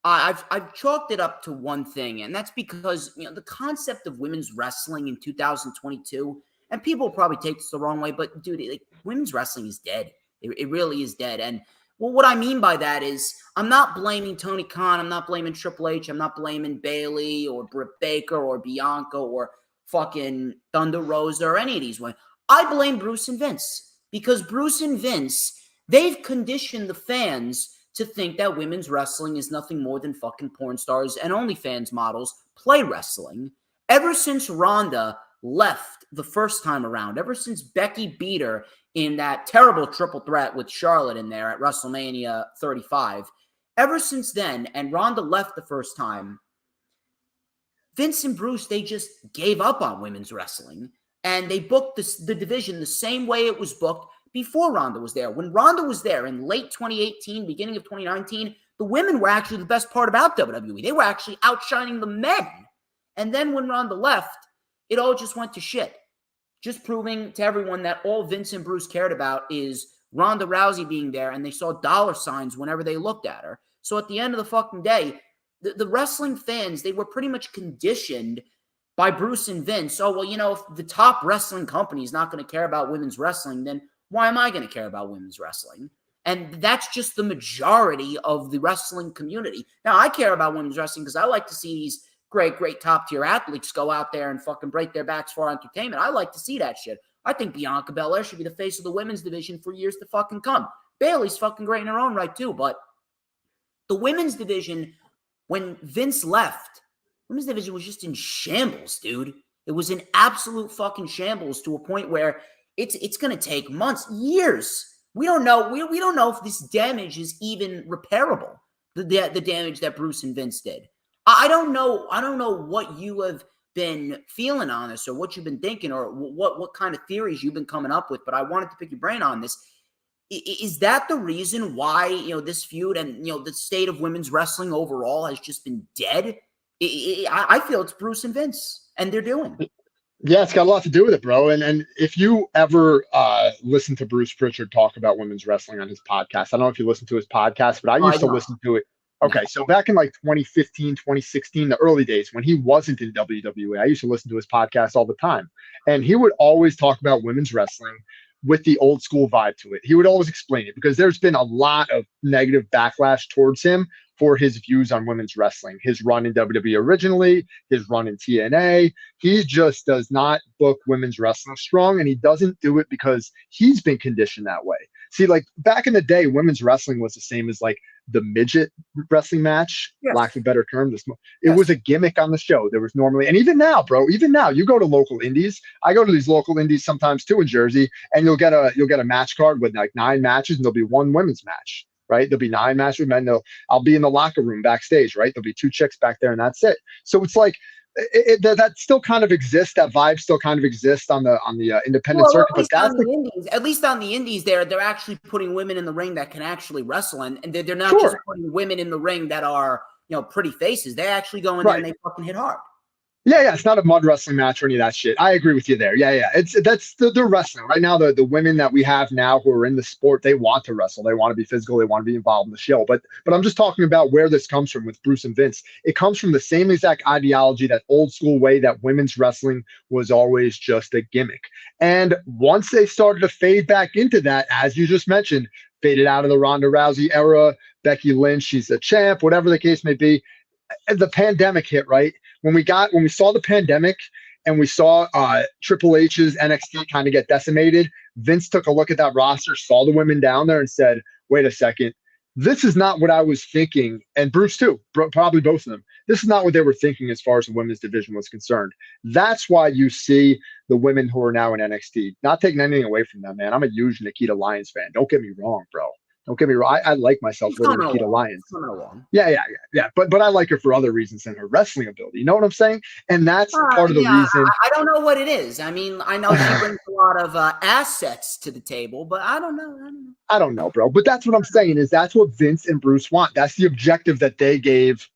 I've chalked it up to one thing, and that's because the concept of women's wrestling in 2022, and people probably take this the wrong way, but dude, women's wrestling is dead. It really is dead. And well, what I mean by that is I'm not blaming Tony Khan, I'm not blaming Triple H, I'm not blaming Bayley or Britt Baker or Bianca or fucking Thunder Rosa or any of these women. I blame Bruce and Vince, because Bruce and Vince, they've conditioned the fans to think that women's wrestling is nothing more than fucking porn stars and OnlyFans models play wrestling. Ever since Ronda left the first time around, ever since Becky beat her in that terrible triple threat with Charlotte in there at WrestleMania 35, ever since then, and Ronda left the first time, Vince and Bruce, they just gave up on women's wrestling, and they booked the division the same way it was booked before Ronda was there. When Ronda was there in late 2018, beginning of 2019, the women were actually the best part about WWE. They were actually outshining the men. And then when Ronda left, it all just went to shit. Just proving to everyone that all Vince and Bruce cared about is Ronda Rousey being there, and they saw dollar signs whenever they looked at her. So at the end of the fucking day, the wrestling fans, they were pretty much conditioned by Bruce and Vince. Oh, well, if the top wrestling company is not going to care about women's wrestling, then why am I going to care about women's wrestling? And that's just the majority of the wrestling community. Now, I care about women's wrestling because I like to see these great, great top-tier athletes go out there and fucking break their backs for our entertainment. I like to see that shit. I think Bianca Belair should be the face of the women's division for years to fucking come. Bayley's fucking great in her own right, too. But the women's division, when Vince left, women's division was just in shambles, dude. It was in absolute fucking shambles to a point where it's going to take months, years. We don't know. We don't know if this damage is even repairable. The damage that Bruce and Vince did. I don't know. I don't know what you have been feeling on this, or what you've been thinking, or what kind of theories you've been coming up with. But I wanted to pick your brain on this. Is that the reason why this feud and the state of women's wrestling overall has just been dead? I feel it's Bruce and Vince, and they're doing. Yeah, it's got a lot to do with it, bro. And if you ever listen to Bruce Pritchard talk about women's wrestling on his podcast, I don't know if you listen to his podcast, but I used to listen to it. Okay, so back in like 2015, 2016, the early days when he wasn't in WWE, I used to listen to his podcast all the time. And he would always talk about women's wrestling with the old school vibe to it. He would always explain it because there's been a lot of negative backlash towards him for his views on women's wrestling, his run in WWE originally, his run in TNA. He just does not book women's wrestling strong, and he doesn't do it because he's been conditioned that way. See, like back in the day, women's wrestling was the same as like the midget wrestling match, lack of a better term. It was a gimmick on the show. There was normally, and even now, bro, even now, you go to local indies. I go to these local indies sometimes too in Jersey, and you'll get a match card with like 9 matches, and there'll be one women's match. Right. There'll be 9 matches with men. I'll be in the locker room backstage. Right. There'll be 2 chicks back there and that's it. So it's like that still kind of exists. That vibe still kind of exists on the independent circuit. But that's at least on the indies, they're actually putting women in the ring that can actually wrestle. And they're not just putting women in the ring that are, pretty faces. They actually go in there and they fucking hit hard. Yeah, it's not a mud wrestling match or any of that shit. I agree with you there. Yeah. That's the wrestling right now. The women that we have now who are in the sport, they want to wrestle. They want to be physical. They want to be involved in the show. But I'm just talking about where this comes from with Bruce and Vince. It comes from the same exact ideology, that old school way that women's wrestling was always just a gimmick. And once they started to fade back into that, as you just mentioned, faded out of the Ronda Rousey era, Becky Lynch, she's a champ, whatever the case may be. The pandemic hit, right? When we saw the pandemic and we saw Triple H's NXT kind of get decimated, Vince took a look at that roster, saw the women down there and said, wait a second, this is not what I was thinking. And Bruce too, probably both of them. This is not what they were thinking as far as the women's division was concerned. That's why you see the women who are now in NXT. Not taking anything away from them, man. I'm a huge Nikita Lyons fan. Don't get me wrong, bro. Don't get me wrong. I like myself with Nikita Lyons. Yeah. But I like her for other reasons than her wrestling ability. You know what I'm saying? And that's part of the reason. I don't know what it is. I mean, I know she brings a lot of assets to the table, but I don't know. I don't know, bro. But that's what I'm saying is that's what Vince and Bruce want. That's the objective that they gave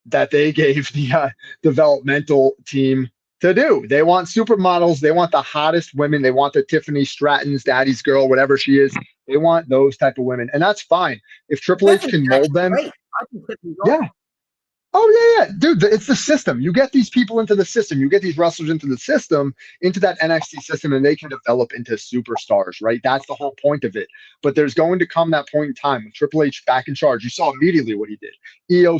the developmental team to do. They want supermodels. They want the hottest women. They want the Tiffany Stratton's, Daddy's Girl, whatever she is. They want those type of women, and that's fine. If Triple H can mold them, yeah. Oh yeah, dude, it's the system. You get these people into the system. You get these wrestlers into the system, into that NXT system, and they can develop into superstars, right? That's the whole point of it. But there's going to come that point in time with Triple H back in charge. You saw immediately what he did. Io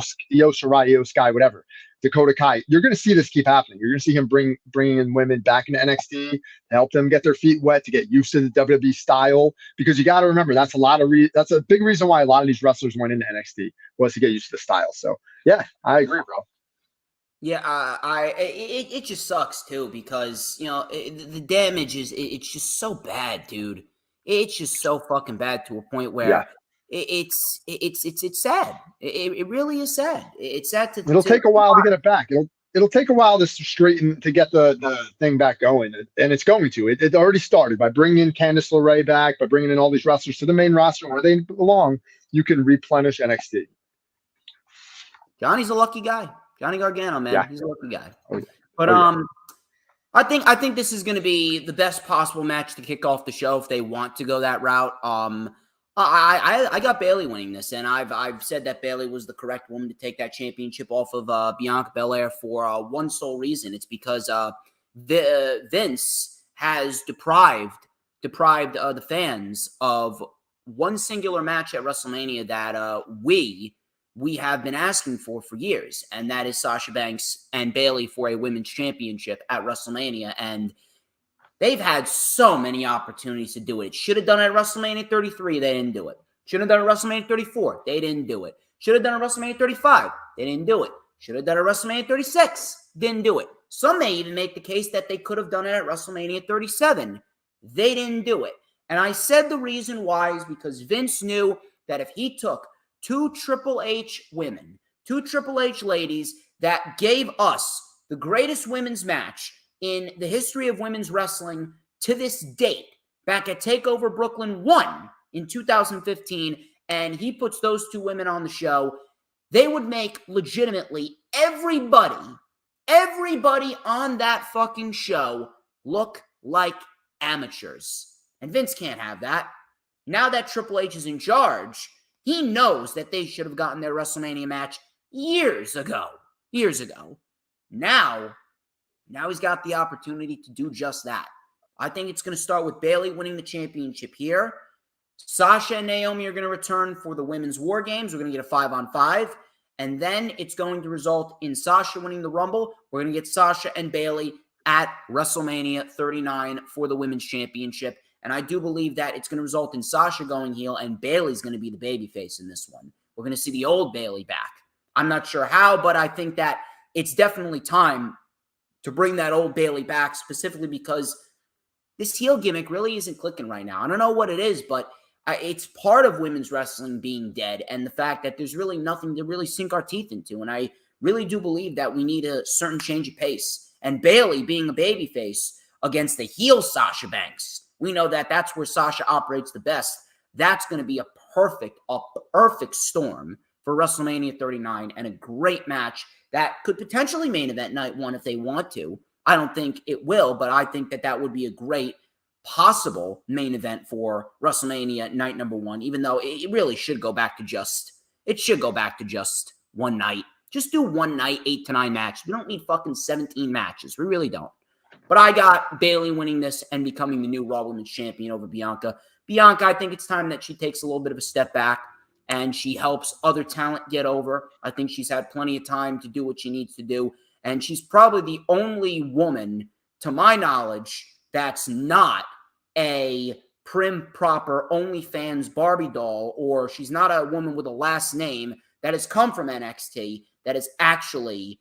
Shirai, Io Sky, whatever. Dakota Kai. You're going to see this keep happening. You're going to see him bringing in women back into NXT to help them get their feet wet, to get used to the WWE style. Because you got to remember, that's a big reason why a lot of these wrestlers went into NXT, was to get used to the style. So yeah, I agree, bro. Yeah, it just sucks too, because the damage it's just so bad, dude. It's just so fucking bad to a point where it's sad. It really is sad. It's sad to. It'll take a while to get it back. It'll take a while to get the thing back going, and it's going to. It already started by bringing in Candice LeRae back, by bringing in all these wrestlers to the main roster where they belong. You can replenish NXT. Johnny's a lucky guy. Johnny Gargano, man, he's a lucky guy. Oh, yeah. But I think this is going to be the best possible match to kick off the show if they want to go that route. I got Bayley winning this, and I've said that Bayley was the correct woman to take that championship off of Bianca Belair for one sole reason. It's because Vince has deprived the fans of one singular match at WrestleMania that we have been asking for years, and that is Sasha Banks and Bayley for a women's championship at WrestleMania. And they've had so many opportunities to do it. Should have done it at WrestleMania 33. They didn't do it. Should have done it at WrestleMania 34. They didn't do it. Should have done it at WrestleMania 35. They didn't do it. Should have done it at WrestleMania 36. Didn't do it. Some may even make the case that they could have done it at WrestleMania 37. They didn't do it. And I said the reason why is because Vince knew that if he took two Triple H women, two Triple H ladies that gave us the greatest women's match in the history of women's wrestling to this date, back at TakeOver Brooklyn 1 in 2015, and he puts those two women on the show, they would make legitimately everybody on that fucking show look like amateurs. And Vince can't have that. Now that Triple H is in charge, he knows that they should have gotten their WrestleMania match years ago. Now he's got the opportunity to do just that. I think it's going to start with Bayley winning the championship here. Sasha and Naomi are going to return for the Women's War Games. We're going to get a 5-on-5. And then it's going to result in Sasha winning the Rumble. We're going to get Sasha and Bayley at WrestleMania 39 for the Women's Championship. And I do believe that it's going to result in Sasha going heel and Bayley's going to be the babyface in this one. We're going to see the old Bayley back. I'm not sure how, but I think that it's definitely time to bring that old Bayley back, specifically because this heel gimmick really isn't clicking right now. I don't know what it is, but it's part of women's wrestling being dead and the fact that there's really nothing to really sink our teeth into. And I really do believe that we need a certain change of pace. And Bayley being a babyface against the heel Sasha Banks, we know that that's where Sasha operates the best. That's going to be a perfect storm for WrestleMania 39 and a great match that could potentially main event night one if they want to. I don't think it will, but I think that that would be a great possible main event for WrestleMania night number one, even though it really should go back to just one night. Just do one night, 8 to 9 matches. We don't need fucking 17 matches. We really don't. But I got Bayley winning this and becoming the new Raw Women's Champion over Bianca. Bianca, I think it's time that she takes a little bit of a step back and she helps other talent get over. I think she's had plenty of time to do what she needs to do. And she's probably the only woman, to my knowledge, that's not a prim, proper OnlyFans Barbie doll, or she's not a woman with a last name that has come from NXT that has actually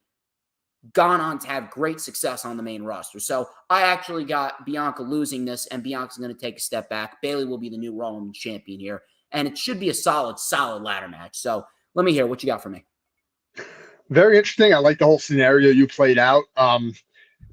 gone on to have great success on the main roster. So I actually got Bianca losing this, and Bianca's going to take a step back. Bayley will be the new Raw Women's Champion here, and it should be a solid ladder match. So let me hear what you got for me. Very interesting. I like the whole scenario you played out.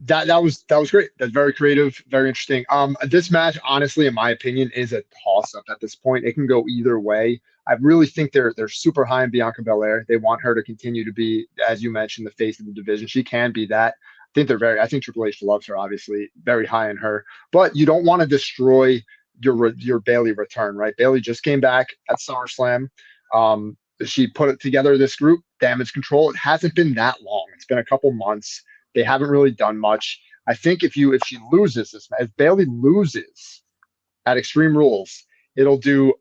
That was great. That's very creative, very interesting. This match, honestly, in my opinion, is a toss-up at this point. It can go either way. I really think they're super high on Bianca Belair. They want her to continue to be, as you mentioned, the face of the division. She can be that. I think Triple H loves her, obviously, very high on her. But you don't want to destroy your Bayley return, right? Bayley just came back at SummerSlam. She put it together, this group, Damage Control. It hasn't been that long. It's been a couple months. They haven't really done much. I think if she loses this match, if Bayley loses at Extreme Rules, it'll do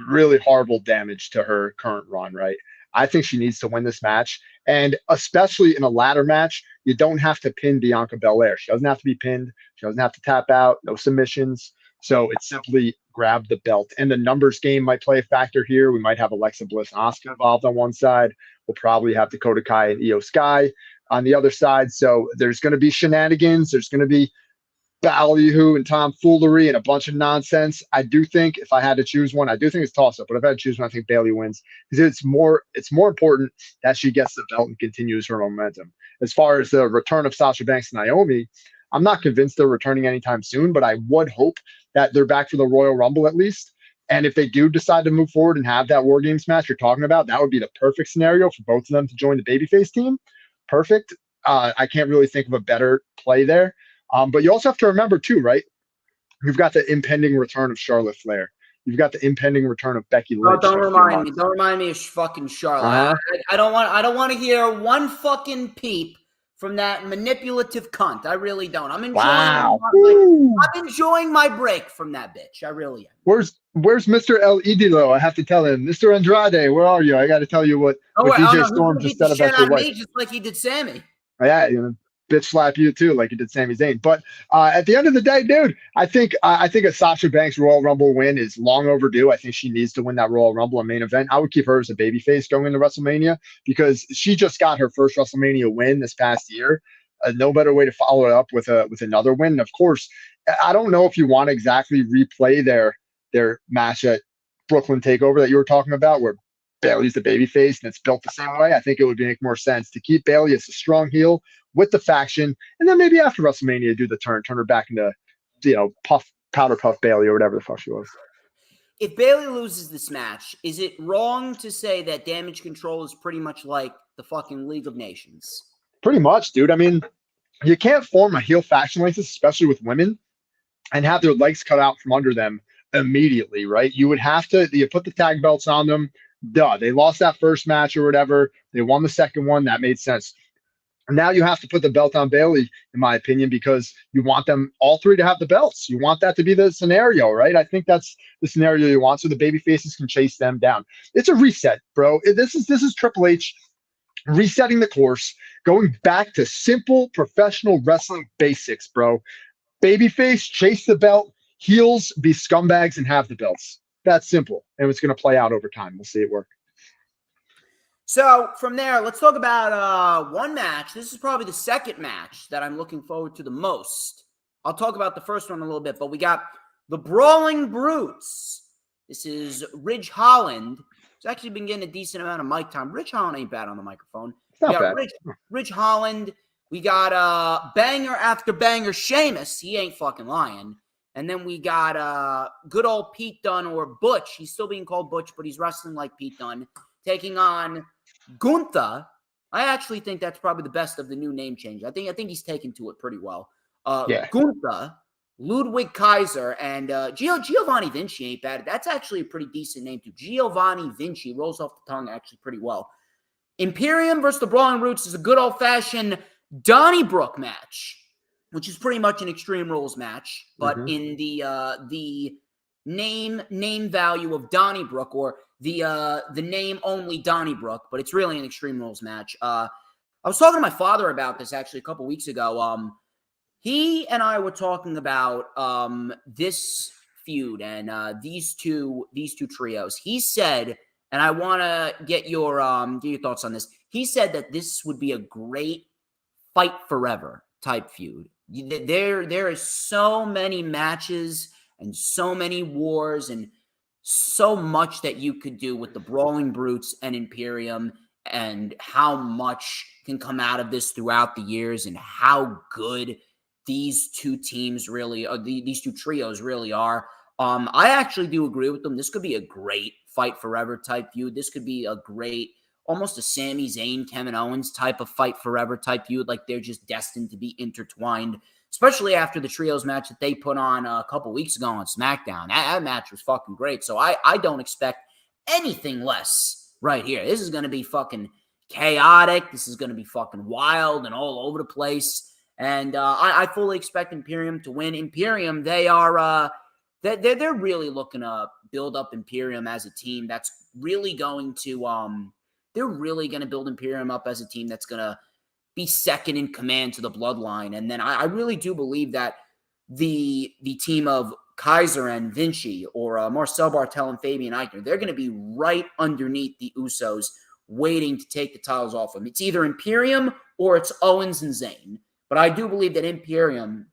really horrible damage to her current run, right? I think she needs to win this match. And especially in a ladder match, you don't have to pin Bianca Belair. She doesn't have to be pinned. She doesn't have to tap out, no submissions. So it's simply grab the belt. And the numbers game might play a factor here. We might have Alexa Bliss and Asuka involved on one side. We'll probably have Dakota Kai and Io Sky on the other side. So there's going to be shenanigans. There's going to be ballyhoo and tomfoolery and a bunch of nonsense. I do think if I had to choose one, I do think it's toss-up, but if I had to choose one, I think Bayley wins because it's more important that she gets the belt and continues her momentum. As far as the return of Sasha Banks and Naomi, I'm not convinced they're returning anytime soon, but I would hope that they're back for the Royal Rumble at least. And if they do decide to move forward and have that War Games match you're talking about, that would be the perfect scenario for both of them to join the babyface team. Perfect. I can't really think of a better play there. But you also have to remember too, right? You've got the impending return of Charlotte Flair. You've got the impending return of Becky Oh, Lynch don't in a few remind me. months. Don't remind me of fucking Charlotte. Uh-huh. I don't want. I don't want to hear one fucking peep from that manipulative cunt. I really don't. I'm enjoying. Wow. Woo. I'm enjoying my break from that bitch. I really am. Where's Mr. El Idolo? I have to tell him, Mr. Andrade, where are you? I got to tell you what Oh, wait, DJ no, he's Storm gonna just beat the said shit about your out of wife. me just like he did Sammy. Yeah, bitch slap you too, like you did Sami Zayn. But at the end of the day, dude, I think a Sasha Banks Royal Rumble win is long overdue. I think she needs to win that Royal Rumble and main event. I would keep her as a babyface going into WrestleMania because she just got her first WrestleMania win this past year. No better way to follow it up with another win. And of course, I don't know if you want to exactly replay their match at Brooklyn Takeover that you were talking about, where Bailey's the babyface and it's built the same way. I think it would make more sense to keep Bailey as a strong heel with the faction, and then maybe after WrestleMania do the turn her back into powder puff Bailey or whatever the fuck she was. If Bailey loses this match, is it wrong to say that Damage Control is pretty much like the fucking League of Nations? Pretty much, dude. I mean, you can't form a heel faction like this, especially with women, and have their legs cut out from under them immediately, right? You would have to put the tag belts on them. Duh, they lost that first match or whatever. They won the second one. That made sense. Now you have to put the belt on Bailey, in my opinion, because you want them all three to have the belts. You want that to be the scenario, right? I think that's the scenario you want, so the baby faces can chase them down. It's a reset, bro. This is Triple H resetting the course, going back to simple professional wrestling basics, bro. Babyface, chase the belt. Heels, be scumbags and have the belts. That's simple, and it's going to play out over time. We'll see it work. So from there, let's talk about one match. This is probably the second match that I'm looking forward to the most. I'll talk about the first one a little bit, but we got the Brawling Brutes. This is Ridge Holland. He's actually been getting a decent amount of mic time. Ridge Holland ain't bad on the microphone. It's not bad. Ridge Holland. We got banger after banger Sheamus. He ain't fucking lying. And then we got good old Pete Dunne, or Butch. He's still being called Butch, but he's wrestling like Pete Dunne, taking on Gunther. I actually think that's probably the best of the new name change. I think he's taken to it pretty well. Yeah. Gunther, Ludwig Kaiser, and Giovanni Vinci ain't bad. That's actually a pretty decent name too. Giovanni Vinci rolls off the tongue actually pretty well. Imperium versus the Brawling Brutes is a good old-fashioned Donnybrook match, which is pretty much an Extreme Rules match, but in the name value of Donnybrook, or the name only Donnybrook, but it's really an Extreme Rules match. I was talking to my father about this actually a couple weeks ago. He and I were talking about this feud and these two trios. He said, and I want to get your thoughts on this. He said that this would be a great fight forever type feud. There is so many matches and so many wars and so much that you could do with the Brawling Brutes and Imperium, and how much can come out of this throughout the years, and how good these two teams really are, these two trios really are. I actually do agree with them. This could be a great fight forever type feud. This could be a great, almost a Sami Zayn, Kevin Owens type of fight forever type feud. Like they're just destined to be intertwined, especially after the trios match that they put on a couple weeks ago on SmackDown. That match was fucking great. So I don't expect anything less right here. This is going to be fucking chaotic. This is going to be fucking wild and all over the place. And I fully expect Imperium to win. Imperium, they are they're really looking to build up Imperium as a team that's really going to they're really going to build Imperium up as a team that's going to be second in command to the Bloodline. And then I really do believe that the team of Kaiser and Vinci, or Marcel Bartel and Fabian Eichner, they're going to be right underneath the Usos, waiting to take the titles off them. It's either Imperium or it's Owens and Zayn. But I do believe that Imperium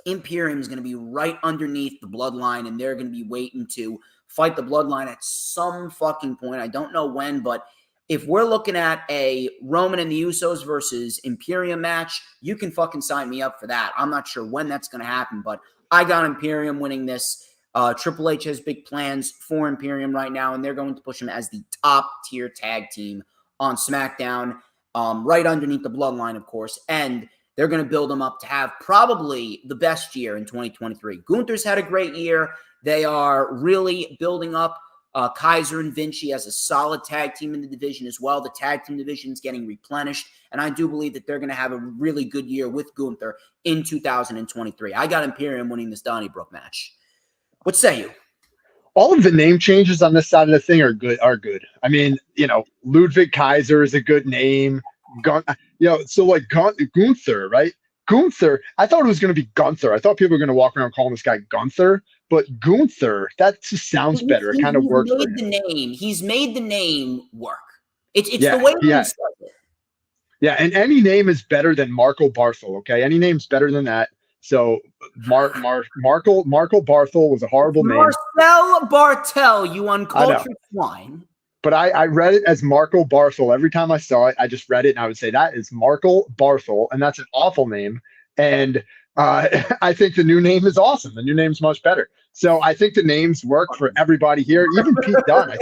is going to be right underneath the Bloodline, and they're going to be waiting to fight the Bloodline at some fucking point. I don't know when, but if we're looking at a Roman and the Usos versus Imperium match, you can fucking sign me up for that. I'm not sure when that's going to happen, but I got Imperium winning this. Triple H has big plans for Imperium right now, and they're going to push him as the top-tier tag team on SmackDown, right underneath the Bloodline, of course. And they're going to build him up to have probably the best year in 2023. Gunther's had a great year. They are really building up Kaiser and Vinci as a solid tag team in the division as well. The tag team division is getting replenished, and I do believe that they're going to have a really good year with Gunther in 2023. I got Imperium winning this Donnybrook match. What say you? All of the name changes on this side of the thing are good. I mean, Ludwig Kaiser is a good name. So like Gunther, right? Gunther, I thought it was going to be Gunther. I thought people were going to walk around calling this guy Gunther, but Gunther, that just sounds better. It kind of works for him. He's made the name work. It's the way he says it. Yeah, and any name is better than Marco Barthel, okay? Any name's better than that. So Marco Barthel was a horrible name. Marcel Bartel, you uncultured swine. But I read it as Marco Barthel. Every time I saw it, I just read it and I would say, that is Marco Barthel, and that's an awful name. And I think the new name is awesome. The new name's much better. So I think the names work for everybody here, even Pete Dunne.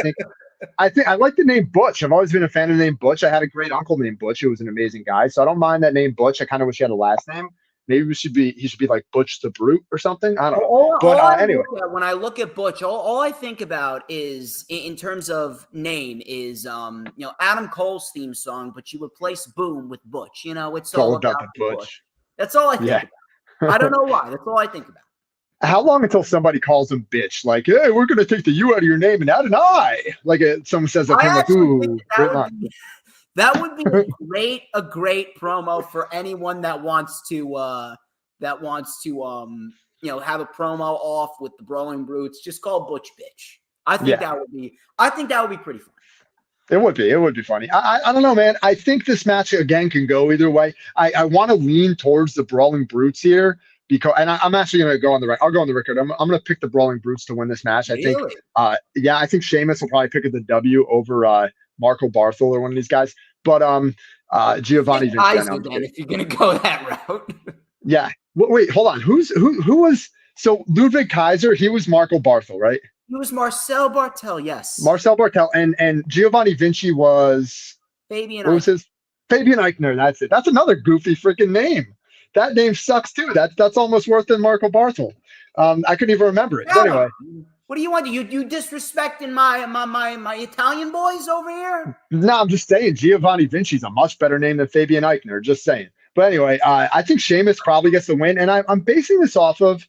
I think I like the name Butch. I've always been a fan of the name Butch. I had a great uncle named Butch who was an amazing guy. So I don't mind that name Butch. I kind of wish he had a last name. Maybe he should be like Butch the Brute or something. I don't know. Anyway, when I look at Butch, all I think about is in terms of name is Adam Cole's theme song, but you replace Boom with Butch. It's all about the Butch. That's all I think about. I don't know why. That's all I think about. How long until somebody calls him bitch? Like, hey, we're gonna take the U out of your name and add an I. Like someone says that. Like, ooh, that would be a great promo for anyone that wants to have a promo off with the Brawling Brutes. Just call Butch bitch. I think that would be pretty fun. It would be funny. I don't know, man. I think this match again can go either way. I want to lean towards the Brawling Brutes here because, and I'm actually going to go on the record. I'll go on the record. I'm going to pick the Brawling Brutes to win this match. I think Sheamus will probably pick the W over Marco Barthel or one of these guys. But Giovanni Vinci. If you're going to go that route. Yeah. Wait, hold on. Who was so Ludwig Kaiser? He was Marco Barthel, right? He was Marcel Bartel, yes. Marcel Bartel, and Giovanni Vinci was Fabian. What was his? Fabian Eichner. That's it. That's another goofy freaking name. That name sucks too. That's almost worse than Marco Barthel. I couldn't even remember it. But anyway, what do you want? You disrespecting my Italian boys over here? No, I'm just saying Giovanni Vinci's a much better name than Fabian Eichner. Just saying. But anyway, I think Sheamus probably gets the win, and I'm basing this off of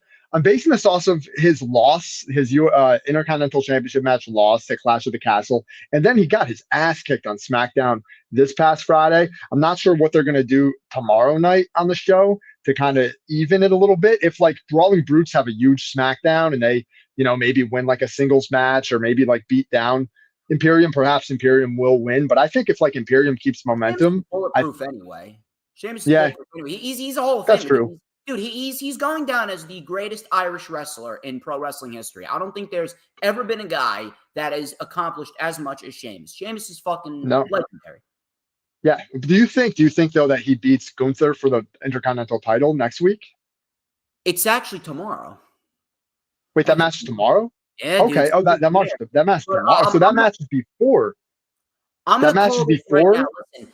his loss, his Intercontinental Championship match loss at Clash of the Castle. And then he got his ass kicked on SmackDown this past Friday. I'm not sure what they're going to do tomorrow night on the show to kind of even it a little bit. If like Brawling Brutes have a huge SmackDown and they, maybe win like a singles match or maybe like beat down Imperium, perhaps Imperium will win. But I think if like Imperium keeps momentum. Bulletproof anyway. Sheamus is bulletproof anyway. He's a whole thing. That's true. Dude, he's going down as the greatest Irish wrestler in pro wrestling history. I don't think there's ever been a guy that has accomplished as much as Sheamus. Sheamus is fucking legendary. Yeah. Do you think though that he beats Gunther for the Intercontinental title next week? It's actually tomorrow. Wait, that match is tomorrow? Yeah. Okay. Dude, that match is tomorrow. So that match is before. That match is before. Right now, listen,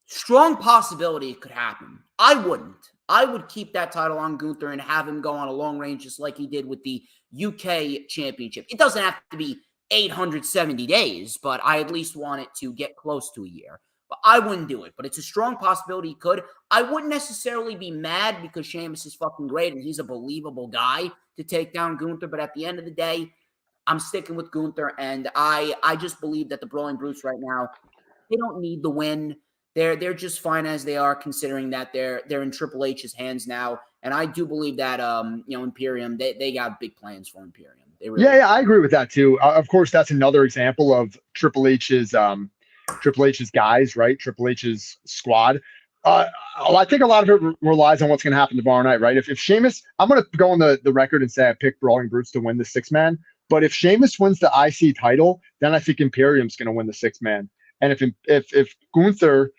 strong possibility it could happen. I wouldn't. I would keep that title on Gunther and have him go on a long range just like he did with the UK Championship. It doesn't have to be 870 days, but I at least want it to get close to a year. But I wouldn't do it. But it's a strong possibility he could. I wouldn't necessarily be mad because Sheamus is fucking great and he's a believable guy to take down Gunther. But at the end of the day, I'm sticking with Gunther. And I just believe that the Brawling Brutes right now, they don't need the win. They're just fine as they are, considering that they're in Triple H's hands now, and I do believe that Imperium they got big plans for Imperium. They really I agree with that too. Of course, that's another example of Triple H's guys, right? Triple H's squad. I think a lot of it relies on what's going to happen tomorrow night, right? If Sheamus, I'm going to go on the record and say I picked Brawling Brutes to win the 6-man, but if Sheamus wins the IC title, then I think Imperium's going to win the 6-man. And if Gunther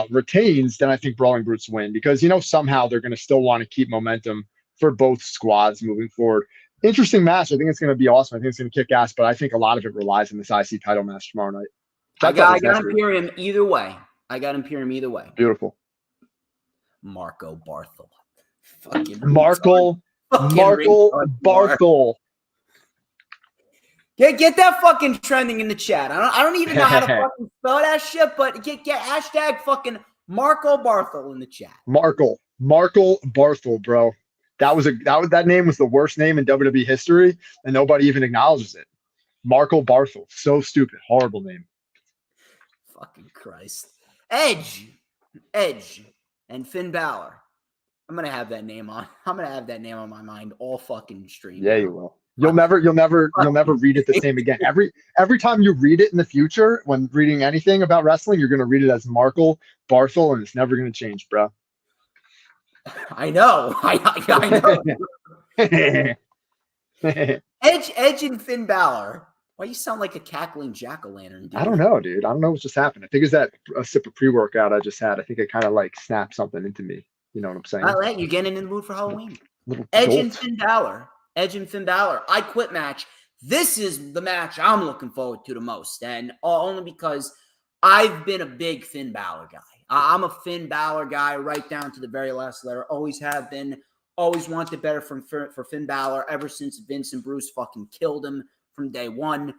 retains, then I think Brawling Brutes win because, somehow they're going to still want to keep momentum for both squads moving forward. Interesting match. I think it's going to be awesome. I think it's going to kick ass, but I think a lot of it relies on this IC title match tomorrow night. I got Imperium either way. Beautiful. Marco Barthel. Fucking Marco Barthel. Get that fucking trending in the chat. I don't even know how to fucking spell that shit, but get hashtag fucking Marco Barthel in the chat. Marco Barthel, bro. That name was the worst name in WWE history, and nobody even acknowledges it. Marco Barthel. So stupid. Horrible name. Fucking Christ. Edge, and Finn Balor. I'm gonna have that name on my mind all fucking stream. Yeah, you will. You'll never read it the same again. Every time you read it in the future, when reading anything about wrestling, you're gonna read it as Marco Barthel, and it's never gonna change, bro. I know. I know. Edge and Finn Balor. Why you sound like a cackling jack-o'-lantern, dude? I don't know, dude. I don't know what's just happened. I think it's that a sip of pre-workout I just had. I think it kind of like snapped something into me. You know what I'm saying? I like you getting in the mood for Halloween. Edge and Finn Balor. I Quit match. This is the match I'm looking forward to the most, and only because I've been a big Finn Balor guy. I'm a Finn Balor guy right down to the very last letter. Always have been. Always wanted better for Finn Balor ever since Vince and Bruce fucking killed him from day one.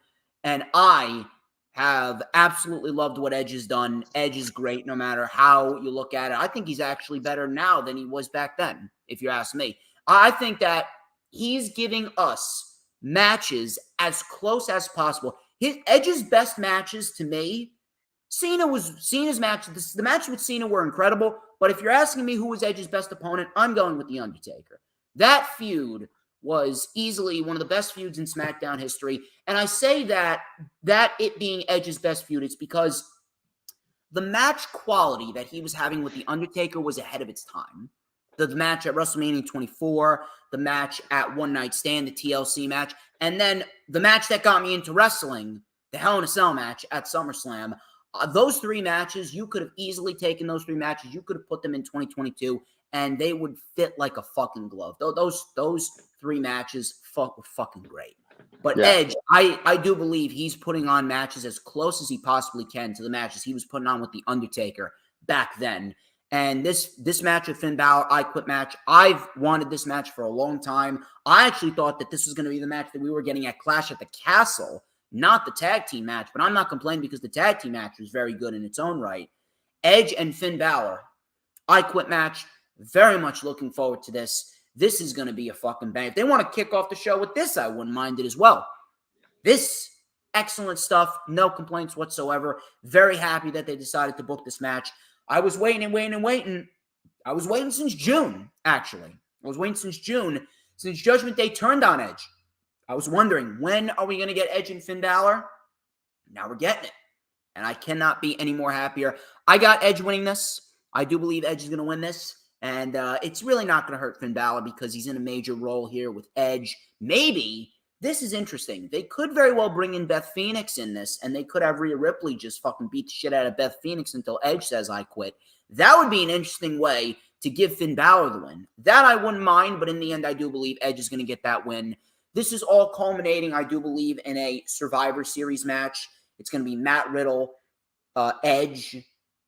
And I have absolutely loved what Edge has done. Edge is great no matter how you look at it. I think he's actually better now than he was back then, if you ask me. I think that he's giving us matches as close as possible. Edge's best matches to me, Cena's matches. The matches with Cena were incredible, but if you're asking me who was Edge's best opponent, I'm going with The Undertaker. That feud was easily one of the best feuds in SmackDown history. And I say that it being Edge's best feud, it's because the match quality that he was having with The Undertaker was ahead of its time. The match at WrestleMania 24, the match at One Night Stand, the TLC match, and then the match that got me into wrestling, the Hell in a Cell match at SummerSlam. Those three matches, you could have easily taken those three matches. You could have put them in 2022, and they would fit like a fucking glove. Those three matches were fucking great. But yeah. Edge, I do believe he's putting on matches as close as he possibly can to the matches he was putting on with The Undertaker back then. And this match with Finn Balor, I Quit match, I've wanted this match for a long time. I actually thought that this was going to be the match that we were getting at Clash at the Castle, not the tag team match. But I'm not complaining because the tag team match was very good in its own right. Edge and Finn Balor, I Quit match. Very much looking forward to this. This is going to be a fucking bang. If they want to kick off the show with this, I wouldn't mind it as well. This, excellent stuff. No complaints whatsoever. Very happy that they decided to book this match. I was waiting. I was waiting since June, actually. Since Judgment Day turned on Edge. I was wondering, when are we going to get Edge and Finn Balor? Now we're getting it. And I cannot be any more happier. I got Edge winning this. I do believe Edge is going to win this. And it's really not going to hurt Finn Balor because he's in a major role here with Edge. Maybe, this is interesting. They could very well bring in Beth Phoenix in this, and they could have Rhea Ripley just fucking beat the shit out of Beth Phoenix until Edge says, I quit. That would be an interesting way to give Finn Balor the win. That I wouldn't mind, but in the end, I do believe Edge is going to get that win. This is all culminating, I do believe, in a Survivor Series match. It's going to be Matt Riddle, Edge,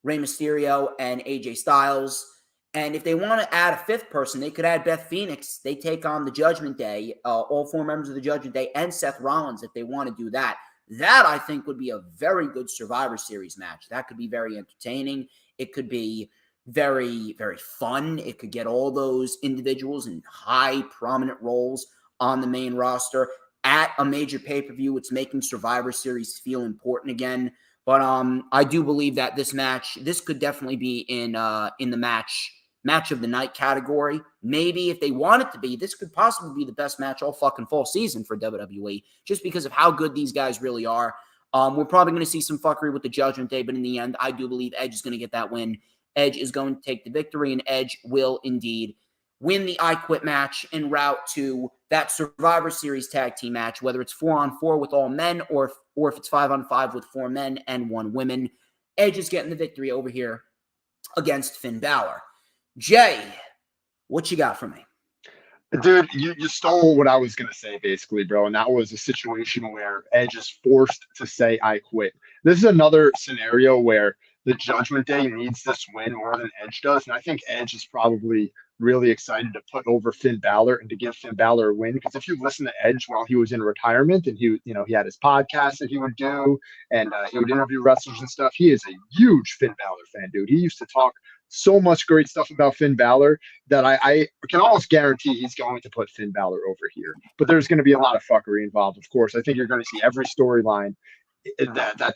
Rey Mysterio, and AJ Styles. And if they want to add a fifth person, they could add Beth Phoenix. They take on the Judgment Day, all four members of the Judgment Day, and Seth Rollins if they want to do that. That, I think, would be a very good Survivor Series match. That could be very entertaining. It could be very, very fun. It could get all those individuals in high, prominent roles on the main roster at a major pay-per-view. It's making Survivor Series feel important again. But I do believe that this could definitely be in the match of the night category. Maybe if they want it to be, this could possibly be the best match all fucking fall season for WWE, just because of how good these guys really are. We're probably going to see some fuckery with the Judgment Day, but in the end, I do believe Edge is going to get that win. Edge is going to take the victory, and Edge will indeed win the I Quit match en route to that Survivor Series tag team match, whether it's 4-on-4 with all men or if it's 5-on-5 with 4 men and 1 woman. Edge is getting the victory over here against Finn Balor. Jay, what you got for me? Dude, you stole what I was going to say, basically, bro. And that was a situation where Edge is forced to say, I quit. This is another scenario where the Judgment Day needs this win more than Edge does. And I think Edge is probably really excited to put over Finn Balor and to give Finn Balor a win. Because if you listen to Edge while he was in retirement and he had his podcast that he would do and he would interview wrestlers and stuff, he is a huge Finn Balor fan, dude. He used to talk so much great stuff about Finn Balor that I can almost guarantee he's going to put Finn Balor over here. But there's going to be a lot of fuckery involved, of course. I think you're going to see every storyline that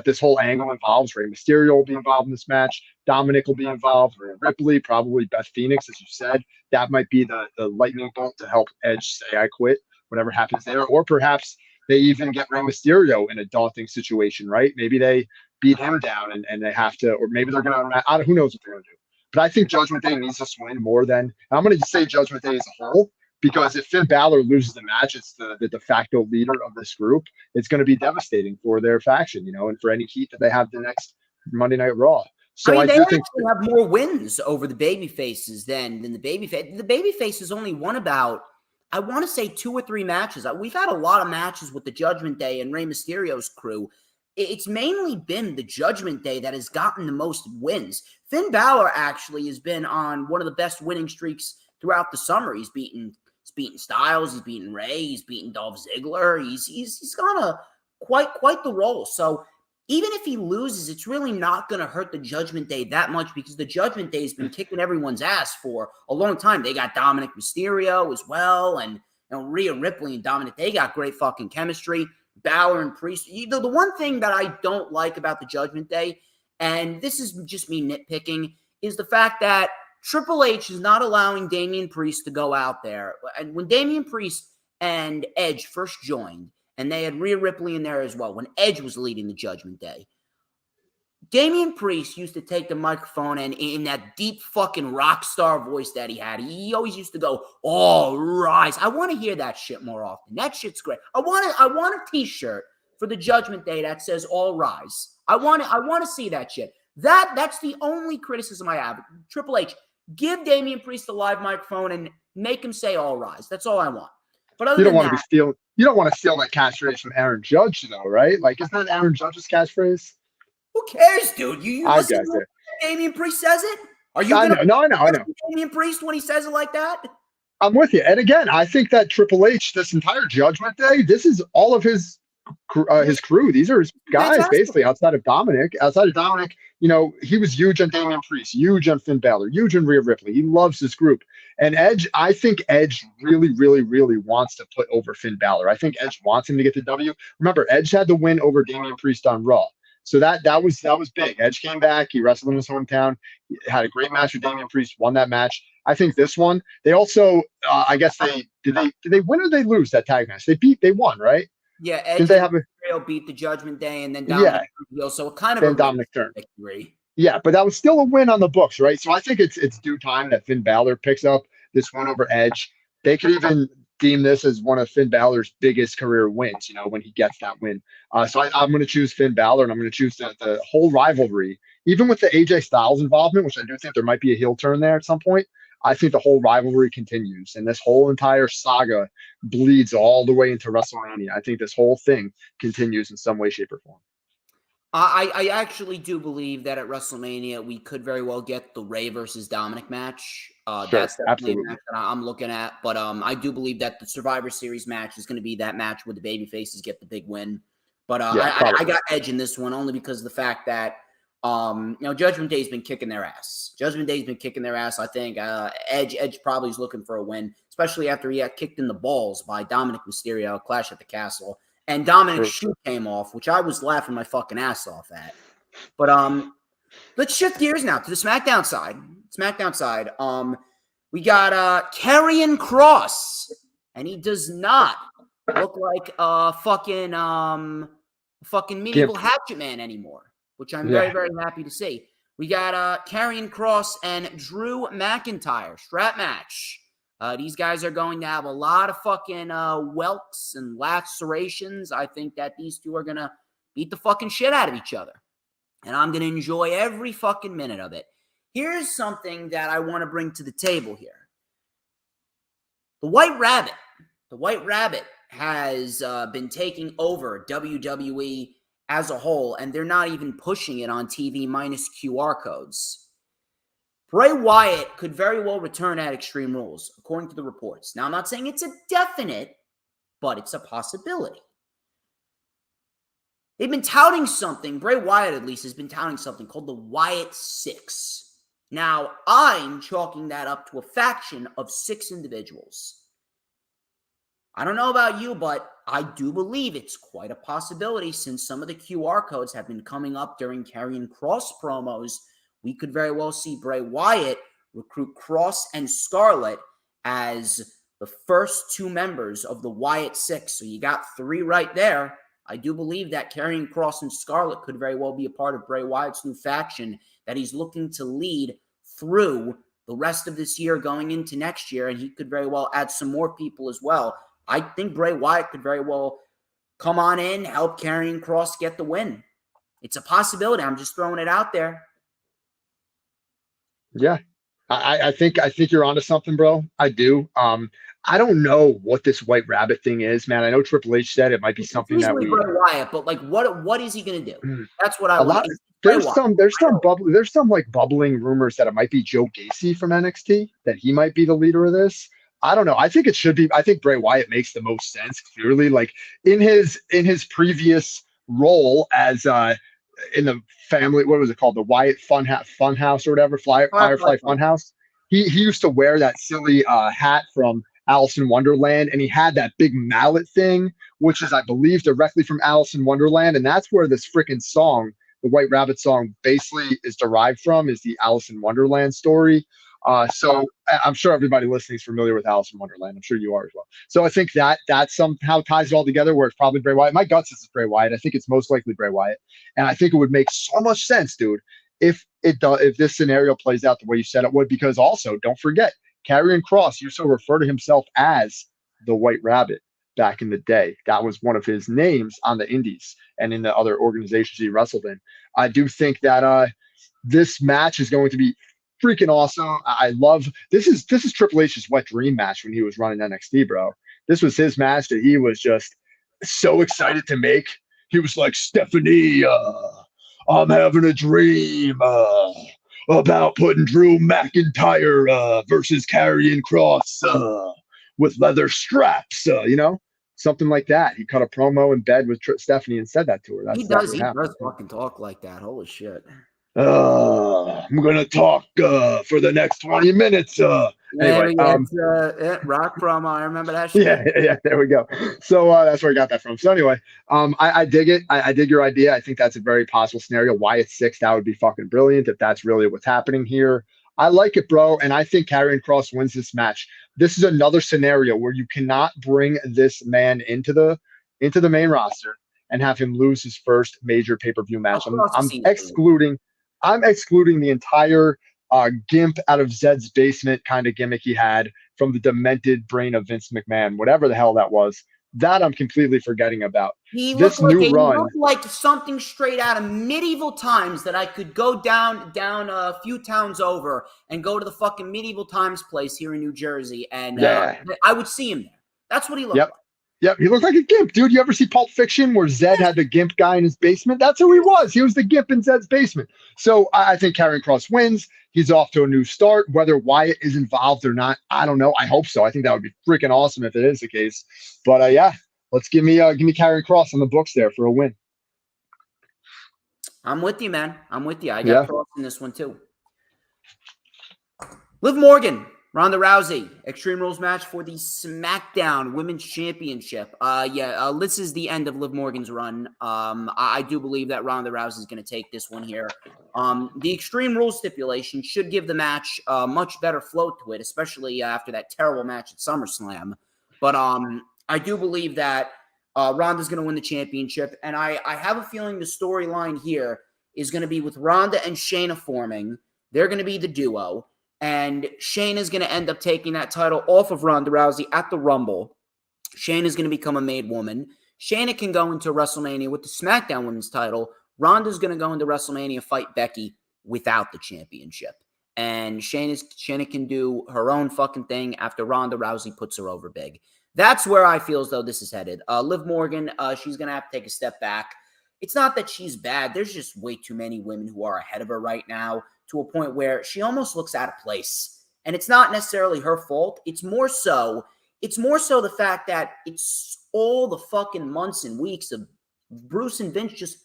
this whole angle involves. Rey Mysterio will be involved in this match. Dominic will be involved. Rhea Ripley, probably Beth Phoenix, as you said. That might be the lightning bolt to help Edge say, I quit, whatever happens there. Or perhaps they even get Rey Mysterio in a daunting situation, right? Maybe they beat him down and they have to, or maybe they're going to, who knows what they're going to do. But I think Judgment Day needs this win more than, I'm going to say Judgment Day as a whole, because if Finn Balor loses the match, it's the de facto leader of this group. It's going to be devastating for their faction, and for any heat that they have the next Monday Night Raw. So I mean, they do actually have more wins over the baby faces than the baby face. The baby faces only won about, I want to say, 2 or 3 matches. We've had a lot of matches with the Judgment Day and Rey Mysterio's crew. It's mainly been the Judgment Day that has gotten the most wins. Finn Balor actually has been on one of the best winning streaks throughout the summer. He's beaten Styles, he's beaten Ray, he's beaten Dolph Ziggler. He's got a quite the role. So even if he loses, it's really not going to hurt the Judgment Day that much, because the Judgment Day has been kicking everyone's ass for a long time. They got Dominic Mysterio as well, and Rhea Ripley and Dominic, they got great fucking chemistry. Balor and Priest. The one thing that I don't like about the Judgment Day, and this is just me nitpicking, is the fact that Triple H is not allowing Damian Priest to go out there. And when Damian Priest and Edge first joined, and they had Rhea Ripley in there as well, when Edge was leading the Judgment Day, Damian Priest used to take the microphone and in that deep fucking rock star voice that he had, he always used to go, "All rise." I want to hear that shit more often. That shit's great. I want a t-shirt for the Judgment Day that says "All rise." I want to see that shit. That's the only criticism I have. Triple H, give Damian Priest a live microphone and make him say "All rise." That's all I want. But other you don't than want that, to be stealing. You don't want to steal that catchphrase from Aaron Judge, though, right? Like, isn't that Aaron Judge's catchphrase? who cares, dude? You I listen get to it. when Damian Priest says it? Are you I going know. to No, I know. Damian Priest when he says it like that? I'm with you. And again, I think that Triple H, this entire Judgment Day, this is all of his crew. These are his guys, Fantastic. basically, outside of Dominic. He was huge on Damian Priest, huge on Finn Balor, huge on Rhea Ripley. He loves this group. And Edge, I think Edge really, really, really wants to put over Finn Balor. I think Edge wants him to get the W. Remember, Edge had the win over Damian Priest on Raw. So that was big. Edge came back. He wrestled in his hometown. He had a great match with Damian Priest. Won that match. I think this one. They also, I guess did they win or they lose that tag match? They won, right? Yeah, Edge Did they have beat the Judgment Day, and then Dominic so it kind of then Dominic turned. Victory. Yeah, but that was still a win on the books, right? So I think it's due time that Finn Balor picks up this win over Edge. They could even deem this as one of Finn Balor's biggest career wins, when he gets that win. So I'm going to choose Finn Balor, and I'm going to choose the whole rivalry, even with the AJ Styles involvement, which I do think there might be a heel turn there at some point. I think the whole rivalry continues, and this whole entire saga bleeds all the way into WrestleMania. I think this whole thing continues in some way, shape, or form. I actually do believe that at WrestleMania we could very well get the Rey versus Dominic match. That's definitely a match that I'm looking at. But I do believe that the Survivor Series match is going to be that match where the baby faces get the big win. But I got Edge in this one only because of the fact that Judgment Day's been kicking their ass. I think Edge probably is looking for a win, especially after he got kicked in the balls by Dominic Mysterio at Clash at the Castle. And Dominic's shoe came off, which I was laughing my fucking ass off at. But let's shift gears now to the SmackDown side. We got Karrion Kross, and he does not look like a fucking medieval hatchet man anymore, which I'm very, very happy to see. We got Karrion Kross and Drew McIntyre strap match. These guys are going to have a lot of fucking welts and lacerations. I think that these two are going to beat the fucking shit out of each other. And I'm going to enjoy every fucking minute of it. Here's something that I want to bring to the table here. The White Rabbit has been taking over WWE as a whole, and they're not even pushing it on TV minus QR codes. Bray Wyatt could very well return at Extreme Rules, according to the reports. Now, I'm not saying it's a definite, but it's a possibility. They've been touting something, Bray Wyatt at least has been touting something called the Wyatt Six. Now, I'm chalking that up to a faction of 6 individuals. I don't know about you, but I do believe it's quite a possibility since some of the QR codes have been coming up during Karrion Kross promos. We could very well see Bray Wyatt recruit Kross and Scarlett as the first 2 members of the Wyatt Six. So you got 3 right there. I do believe that Karrion Kross and Scarlett could very well be a part of Bray Wyatt's new faction that he's looking to lead through the rest of this year going into next year, and he could very well add some more people as well. I think Bray Wyatt could very well come on in, help Karrion Kross get the win. It's a possibility. I'm just throwing it out there. Yeah, I think you're onto something, bro. I do. I don't know what this White Rabbit thing is, man. I know Triple H said it might be something that we. Bray Wyatt, but like, what is he going to do? That's what I a want. lot. There's some like bubbling rumors that it might be Joe Gacy from NXT, that he might be the leader of this. I don't know. I think it should be. I think Bray Wyatt makes the most sense. Clearly, like in his previous role as in the family, what was it called? The Wyatt Funhouse or whatever, Firefly Funhouse. He used to wear that silly hat from Alice in Wonderland, and he had that big mallet thing, which is, I believe, directly from Alice in Wonderland, and that's where this freaking song, the White Rabbit song, basically is derived from, is the Alice in Wonderland story. So I'm sure everybody listening is familiar with Alice in Wonderland. I'm sure you are as well. So I think that somehow ties it all together, where it's probably Bray Wyatt. My guts is Bray Wyatt. I think it's most likely Bray Wyatt, and I think it would make so much sense, dude, if this scenario plays out the way you said it would. Because also, don't forget, Karrion Kross used to refer to himself as the White Rabbit back in the day. That was one of his names on the Indies and in the other organizations he wrestled in. I do think that this match is going to be freaking awesome. I love this. Is Triple H's wet dream match when he was running NXT, bro. This was his match that he was just so excited to make. He was like, Stephanie, I'm having a dream about putting Drew McIntyre versus Karrion Kross with leather straps, something like that. He cut a promo in bed with Stephanie and said that to her. He does fucking talk like that. Holy shit. I'm gonna talk for the next 20 minutes. Anyway, rock promo. I remember that shit. Yeah, there we go. So that's where I got that from. So anyway, I dig it. I dig your idea. I think that's a very possible scenario. Wyatt 6, that would be fucking brilliant if that's really what's happening here. I like it, bro, and I think Karrion Kross wins this match. This is another scenario where you cannot bring this man into the main roster and have him lose his first major pay-per-view match. I'm excluding the entire gimp out of Zed's basement kind of gimmick he had from the demented brain of Vince McMahon, whatever the hell that was. That I'm completely forgetting about. He looked like something straight out of medieval times that I could go down a few towns over and go to the fucking medieval times place here in New Jersey, and I would see him there. That's what he looked like. Yep, he looked like a gimp, dude. You ever see Pulp Fiction where Zed had the gimp guy in his basement? That's who he was. He was the gimp in Zed's basement. So I think Karrion Kross wins. He's off to a new start. Whether Wyatt is involved or not, I don't know. I hope so. I think that would be freaking awesome if it is the case. But let's give me Karrion Kross on the books there for a win. I'm with you, man. I'm with you. I got Kross in this one too. Liv Morgan, Ronda Rousey, Extreme Rules match for the SmackDown Women's Championship. This is the end of Liv Morgan's run. I do believe that Ronda Rousey is going to take this one here. The Extreme Rules stipulation should give the match a much better flow to it, especially after that terrible match at SummerSlam. But I do believe that Ronda's going to win the championship, and I have a feeling the storyline here is going to be with Ronda and Shayna forming. They're going to be the duo. And Shayna's going to end up taking that title off of Ronda Rousey at the Rumble. Shayna's going to become a made woman. Shayna can go into WrestleMania with the SmackDown Women's title. Ronda's going to go into WrestleMania, fight Becky without the championship. And Shayna can do her own fucking thing after Ronda Rousey puts her over big. That's where I feel as though this is headed. Liv Morgan, she's going to have to take a step back. it's not that she's bad. There's just way too many women who are ahead of her right now to a point where she almost looks out of place. And it's not necessarily her fault. It's more so the fact that it's all the fucking months and weeks of Bruce and Vince just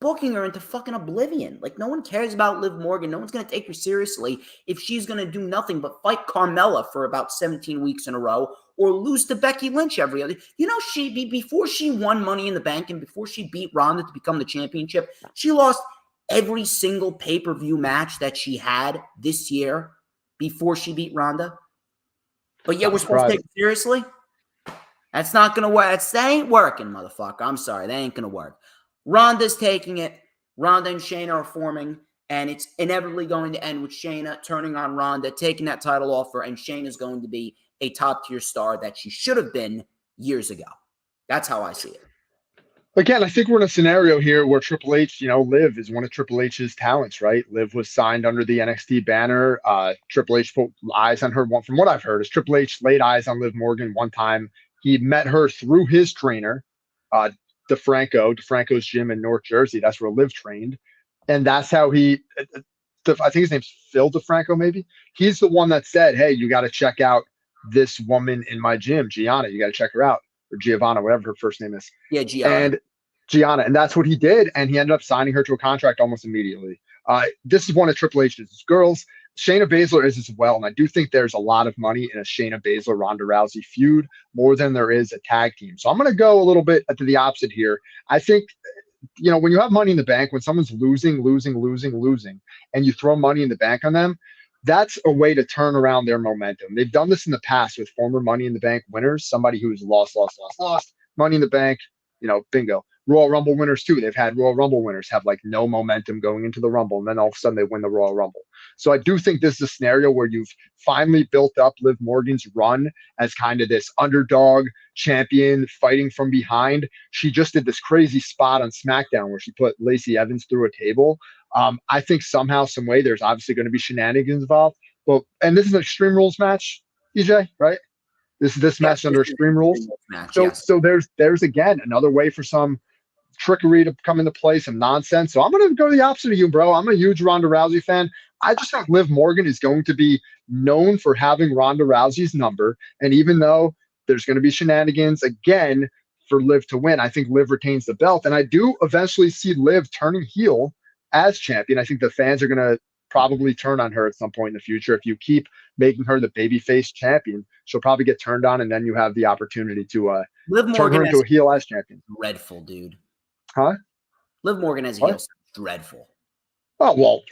booking her into fucking oblivion. Like, no one cares about Liv Morgan. No one's going to take her seriously if she's going to do nothing but fight Carmella for about 17 weeks in a row or lose to Becky Lynch every other. You know, before she won Money in the Bank and before she beat Ronda to become the championship, she lost every single pay-per-view match that she had this year before she beat Ronda. But yeah, we're supposed to take it seriously? That's not going to work. That ain't working, motherfucker. I'm sorry. That ain't going to work. Ronda's taking it. Ronda and Shayna are forming, and it's inevitably going to end with Shayna turning on Ronda, taking that title off her, and Shayna's going to be a top-tier star that she should have been years ago. That's how I see it. Again, I think we're in a scenario here where Triple H, Liv is one of Triple H's talents, right? Liv was signed under the NXT banner. Triple H put eyes on her. From what I've heard, is Triple H laid eyes on Liv Morgan one time. He met her through his trainer, DeFranco's gym in North Jersey. That's where Liv trained. And that's how I think his name's Phil DeFranco, maybe. He's the one that said, hey, you got to check out this woman in my gym, Gianna. You got to check her out. Or Giovanna, whatever her first name is. Yeah, Gianna. And Gianna. And that's what he did. And he ended up signing her to a contract almost immediately. This is one of Triple H's girls. Shayna Baszler is as well. And I do think there's a lot of money in a Shayna Baszler Ronda Rousey feud more than there is a tag team. So I'm going to go a little bit to the opposite here. I think, when you have Money in the Bank, when someone's losing, and you throw Money in the Bank on them, that's a way to turn around their momentum. They've done this in the past with former Money in the Bank winners, somebody who's lost, Money in the Bank, bingo. Royal Rumble winners too. They've had Royal Rumble winners have like no momentum going into the Rumble, and then all of a sudden they win the Royal Rumble. So I do think this is a scenario where you've finally built up Liv Morgan's run as kind of this underdog champion fighting from behind. She just did this crazy spot on SmackDown where she put Lacey Evans through a table. I think somehow, some way, there's obviously going to be shenanigans involved. And this is an Extreme Rules match, EJ, right? This match under Extreme Rules. So there's again another way for some trickery to come into play, some nonsense. So I'm going to go the opposite of you, bro. I'm a huge Ronda Rousey fan. I just think Liv Morgan is going to be known for having Ronda Rousey's number. And even though there's going to be shenanigans again for Liv to win, I think Liv retains the belt. And I do eventually see Liv turning heel as champion. I think the fans are going to probably turn on her at some point in the future. If you keep making her the babyface champion, she'll probably get turned on, and then you have the opportunity to turn her into a heel as champion. Dreadful, dude. Huh? Liv Morgan as a heel, dreadful. Oh, well,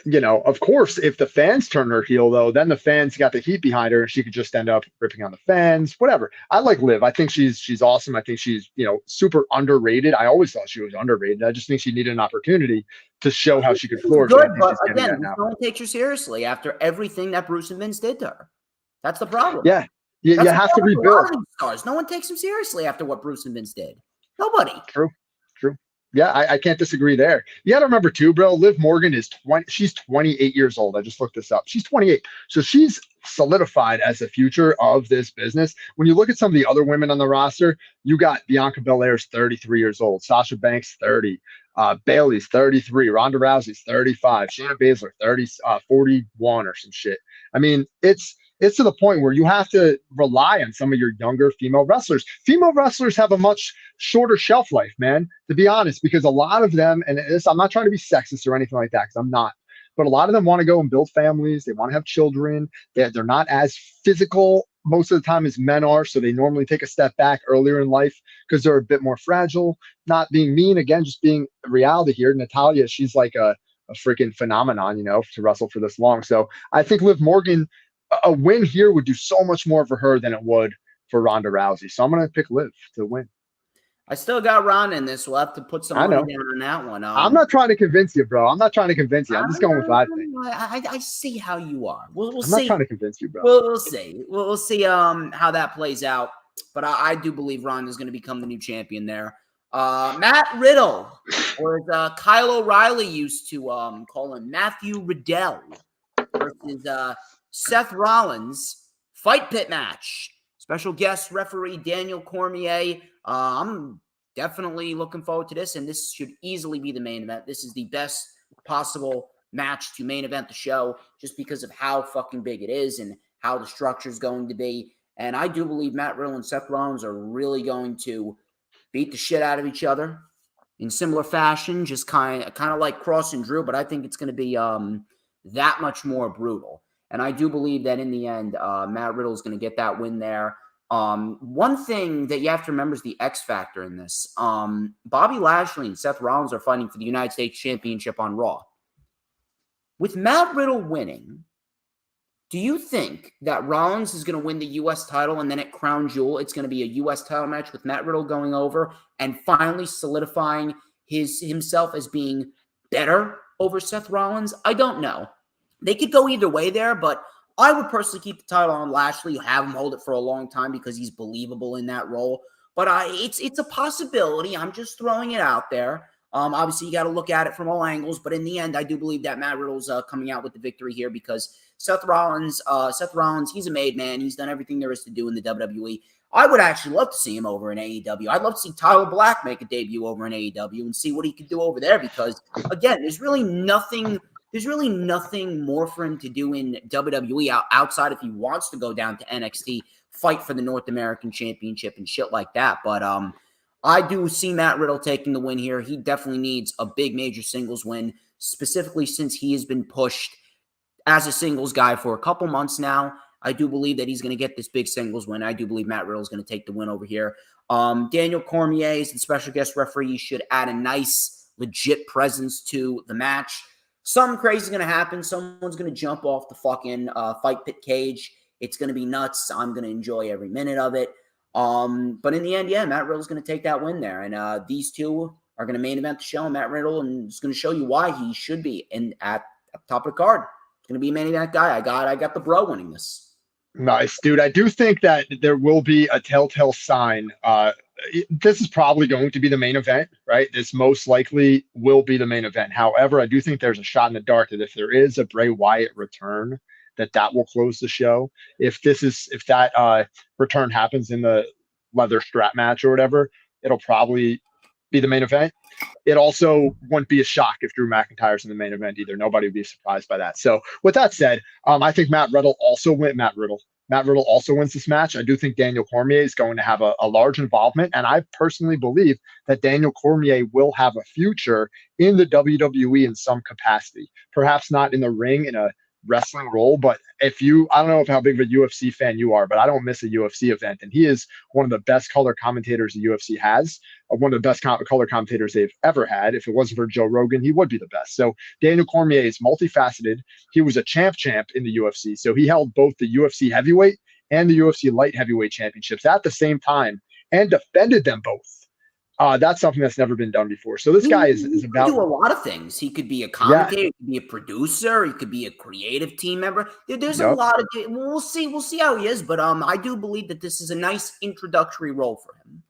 of course, if the fans turn her heel, though, then the fans got the heat behind her, and she could just end up ripping on the fans, whatever. I like Liv. I think she's awesome. I think she's, super underrated. I always thought she was underrated. I just think she needed an opportunity to show how she could flourish. Good, but again, no one takes her seriously after everything that Bruce and Vince did to her. That's the problem. Yeah, you have to rebuild. Stars. No one takes them seriously after what Bruce and Vince did. Nobody. True. Yeah, I can't disagree there. You got to remember too, bro, Liv Morgan is 20. She's 28 years old. I just looked this up. She's 28. So she's solidified as the future of this business. When you look at some of the other women on the roster, you got Bianca Belair's 33 years old, Sasha Banks 30, Bayley's 33, Ronda Rousey's 35, Shayna Baszler 41 or some shit. I mean, it's to the point where you have to rely on some of your younger female wrestlers. Female wrestlers have a much shorter shelf life, man, to be honest, because a lot of them, and I'm not trying to be sexist or anything like that, because I'm not, but a lot of them want to go and build families. They want to have children. They're not as physical most of the time as men are, so they normally take a step back earlier in life because they're a bit more fragile. Not being mean, again, just being reality here. Natalya, she's like a freaking phenomenon, to wrestle for this long. So I think Liv Morgan, a win here would do so much more for her than it would for Ronda Rousey. So I'm going to pick Liv to win. I still got Ronda in this. We'll have to put some money down on that one. I'm not trying to convince you, bro. I'm not trying to convince you. I'm just going with what I think. I see how you are. We'll I'm see. not trying to convince you, bro. We'll see. We'll see how that plays out. But I do believe Ronda's going to become the new champion there. Matt Riddle, or as Kyle O'Reilly used to call him, Matthew Riddell, versus Seth Rollins, Fight Pit match. Special guest referee Daniel Cormier. I'm definitely looking forward to this, and this should easily be the main event. This is the best possible match to main event the show just because of how fucking big it is and how the structure is going to be. And I do believe Matt Riddle and Seth Rollins are really going to beat the shit out of each other in similar fashion, just kind of like Cross and Drew, but I think it's going to be that much more brutal. And I do believe that in the end, Matt Riddle is going to get that win there. One thing that you have to remember is the X factor in this. Bobby Lashley and Seth Rollins are fighting for the United States Championship on Raw. With Matt Riddle winning, do you think that Rollins is going to win the U.S. title and then at Crown Jewel, it's going to be a U.S. title match with Matt Riddle going over and finally solidifying himself as being better over Seth Rollins? I don't know. They could go either way there, but I would personally keep the title on Lashley. You have him hold it for a long time because he's believable in that role. But it's a possibility. I'm just throwing it out there. Obviously, you got to look at it from all angles. But in the end, I do believe that Matt Riddle's coming out with the victory here because Seth Rollins, he's a made man. He's done everything there is to do in the WWE. I would actually love to see him over in AEW. I'd love to see Tyler Black make a debut over in AEW and see what he could do over there because, again, there's really nothing more for him to do in WWE outside if he wants to go down to NXT, fight for the North American Championship and shit like that. But I do see Matt Riddle taking the win here. He definitely needs a big major singles win, specifically since he has been pushed as a singles guy for a couple months now. I do believe that he's going to get this big singles win. I do believe Matt Riddle is going to take the win over here. Daniel Cormier as the special guest referee should add a nice, legit presence to the match. Something crazy is going to happen. Someone's going to jump off the fucking fight pit cage. It's going to be nuts. I'm going to enjoy every minute of it. But in the end, yeah, Matt Riddle's going to take that win there. And these two are going to main event the show. Matt Riddle and it's going to show you why he should be at the top of the card. It's going to be a main event guy. I got the bro winning this. Nice, dude. I do think that there will be a telltale sign. This is probably going to be the main event, right? This most likely will be the main event. However, I do think there's a shot in the dark that if there is a Bray Wyatt return, that will close the show. If that return happens in the leather strap match or whatever, it'll probably be the main event. It also wouldn't be a shock if Drew McIntyre's in the main event either. Nobody would be surprised by that. So with that said, I think Matt Riddle also wins this match. I do think Daniel Cormier is going to have a large involvement. And I personally believe that Daniel Cormier will have a future in the WWE in some capacity. Perhaps not in the ring in a wrestling role, but I don't know how big of a UFC fan you are, but I don't miss a UFC event. And he is one of the best color commentators the UFC has, one of the best color commentators they've ever had. If it wasn't for Joe Rogan, he would be the best. So Daniel Cormier is multifaceted. He was a champ in the UFC. So he held both the UFC heavyweight and the UFC light heavyweight championships at the same time and defended them both. That's something that's never been done before. So this guy is about do a lot of things. He could be a commentator, he could be a producer, he could be a creative team member. There's a lot of. We'll see how he is, but I do believe that this is a nice introductory role for him.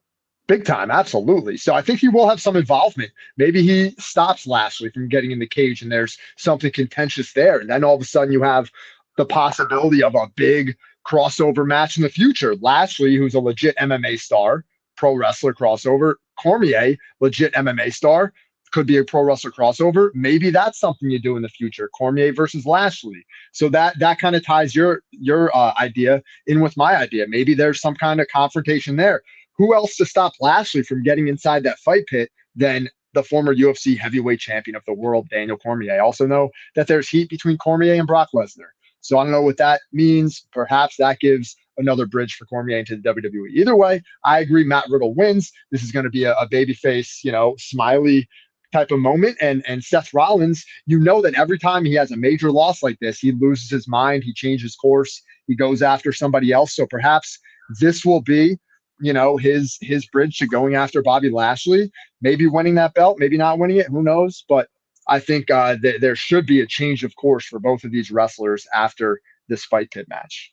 Big time, absolutely. So I think he will have some involvement. Maybe he stops Lashley from getting in the cage, and there's something contentious there, and then all of a sudden you have the possibility of a big crossover match in the future. Lashley, who's a legit MMA star, pro wrestler crossover. Cormier, legit MMA star, could be a pro wrestler crossover. Maybe that's something you do in the future. Cormier versus Lashley. So that kind of ties your idea in with my idea. Maybe there's some kind of confrontation there. Who else to stop Lashley from getting inside that fight pit than the former UFC heavyweight champion of the world, Daniel Cormier? I also know that there's heat between Cormier and Brock Lesnar. So I don't know what that means. Perhaps that gives another bridge for Cormier into the WWE. Either way, I agree Matt Riddle wins. This is going to be a babyface, smiley type of moment. And Seth Rollins, that every time he has a major loss like this, he loses his mind, he changes course, he goes after somebody else. So perhaps this will be, his bridge to going after Bobby Lashley, maybe winning that belt, maybe not winning it, who knows? But I think there should be a change of course for both of these wrestlers after this fight pit match.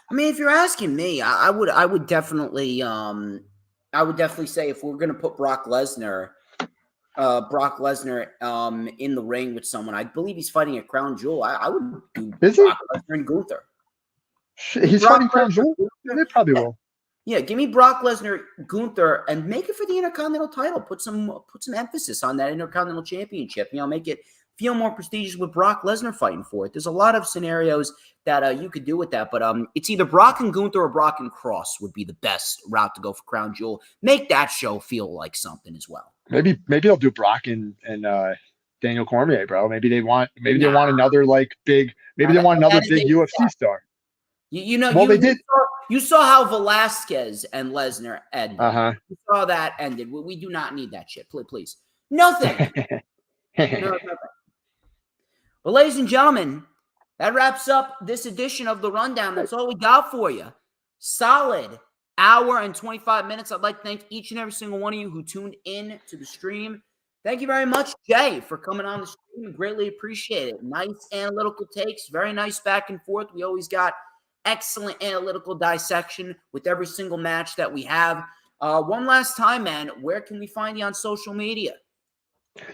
I mean, if you're asking me, I would definitely say if we're gonna put Brock Lesnar in the ring with someone, I believe he's fighting at Crown Jewel. I would do Brock Lesnar and Gunther. He's fighting Crown Jewel? They probably will. Yeah, give me Brock Lesnar, Gunther, and make it for the Intercontinental title. Put some emphasis on that Intercontinental Championship. Make it feel more prestigious with Brock Lesnar fighting for it. There's a lot of scenarios that you could do with that, but it's either Brock and Gunther or Brock and Cross would be the best route to go for Crown Jewel. Make that show feel like something as well. Maybe they'll do Brock and Daniel Cormier, bro. Maybe they want another big UFC star. They did. You saw how Velasquez and Lesnar ended. You saw that ended. We do not need that shit. Please. Nothing. Nothing. Well, ladies and gentlemen, that wraps up this edition of The Rundown. That's all we got for you. Solid hour and 25 minutes. I'd like to thank each and every single one of you who tuned in to the stream. Thank you very much, Jay, for coming on the stream. Greatly appreciate it. Nice analytical takes. Very nice back and forth. We always got excellent analytical dissection with every single match that we have. One last time, man, where can we find you on social media?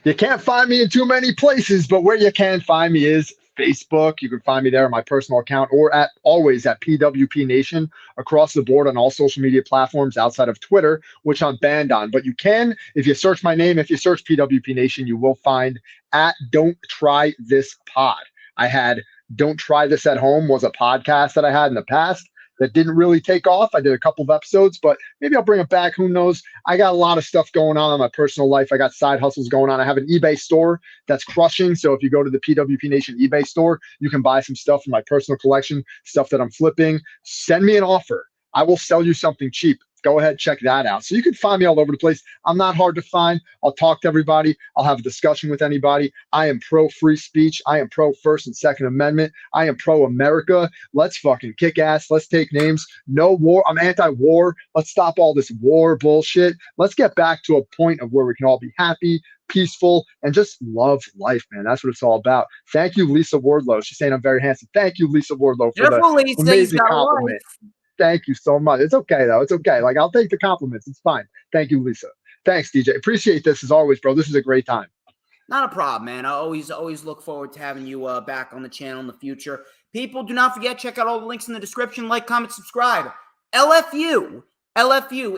You can't find me in too many places, but where you can find me is Facebook. You can find me there on my personal account, or always at PWP Nation, across the board on all social media platforms outside of Twitter, which I'm banned on. But you can, if you search my name, if you search PWP Nation, you will find at Don't Try This Pod. I had Don't Try This at Home was a podcast that I had in the past that didn't really take off. I did a couple of episodes, but maybe I'll bring it back. Who knows? I got a lot of stuff going on in my personal life. I got side hustles going on. I have an eBay store that's crushing. So if you go to the PWP Nation eBay store, you can buy some stuff from my personal collection, stuff that I'm flipping. Send me an offer. I will sell you something cheap. Go ahead, check that out. So you can find me all over the place. I'm not hard to find. I'll talk to everybody. I'll have a discussion with anybody. I am pro free speech. I am pro First and Second Amendment. I am pro America. Let's fucking kick ass. Let's take names. No war. I'm anti-war. Let's stop all this war bullshit. Let's get back to a point of where we can all be happy, peaceful, and just love life, man. That's what it's all about. Thank you, Lisa Wardlow. She's saying I'm very handsome. Thank you, Lisa Wardlow, for the amazing compliment. Thank you so much. It's okay, though. It's okay. I'll take the compliments. It's fine. Thank you, Lisa. Thanks, DJ. Appreciate this as always, bro. This is a great time. Not a problem, man. I always look forward to having you back on the channel in the future. People, do not forget, check out all the links in the description. Like, comment, subscribe. LFU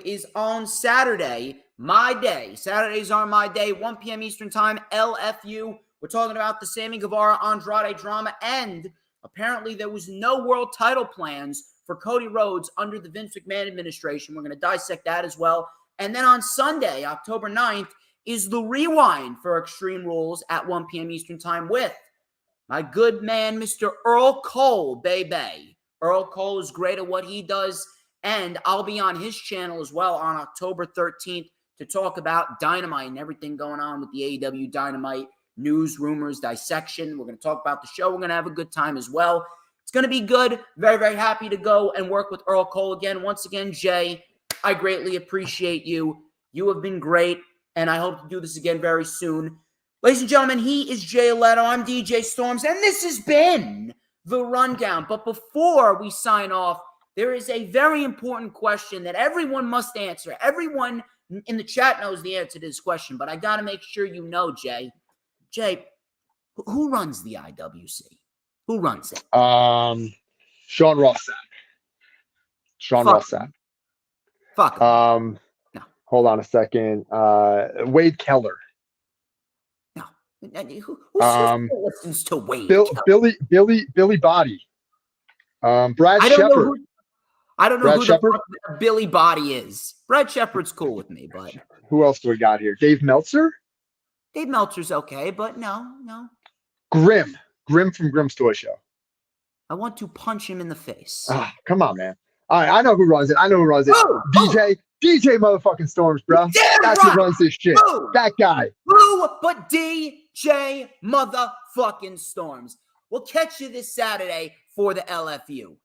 is on Saturday, my day. Saturdays are my day, 1 p.m. Eastern time. LFU. We're talking about the Sammy Guevara Andrade drama, and apparently there was no world title plans for Cody Rhodes under the Vince McMahon administration. We're going to dissect that as well. And then on Sunday, October 9th, is the rewind for Extreme Rules at 1 p.m. Eastern time with my good man, Mr. Earl Cole, baby. Earl Cole is great at what he does, and I'll be on his channel as well on October 13th to talk about Dynamite and everything going on with the AEW Dynamite news, rumors, dissection. We're going to talk about the show. We're going to have a good time as well. It's going to be good. Very, very happy to go and work with Earl Cole again. Once again, Jay, I greatly appreciate you. You have been great, and I hope to do this again very soon. Ladies and gentlemen, he is Jay Alletto. I'm DJ Storms, and this has been The Rundown. But before we sign off, there is a very important question that everyone must answer. Everyone in the chat knows the answer to this question, but I got to make sure you know, Jay. Jay, who runs the IWC? Who runs it? Sean Ross Sapp. Fuck. No. Hold on a second. Wade Keller. No. Who listens to Wade? Billy Body. Brad Shepard. I don't know who the fuck Billy Body is. Brad Shepard's cool with me, but who else do we got here? Dave Meltzer. Dave Meltzer's okay, but no. Grim from Grimm's Toy Show. I want to punch him in the face. Come on, man. All right, I know who runs it. DJ motherfucking Storms, bro. That's who runs this shit. That guy. Who but DJ motherfucking Storms? We'll catch you this Saturday for the LFU.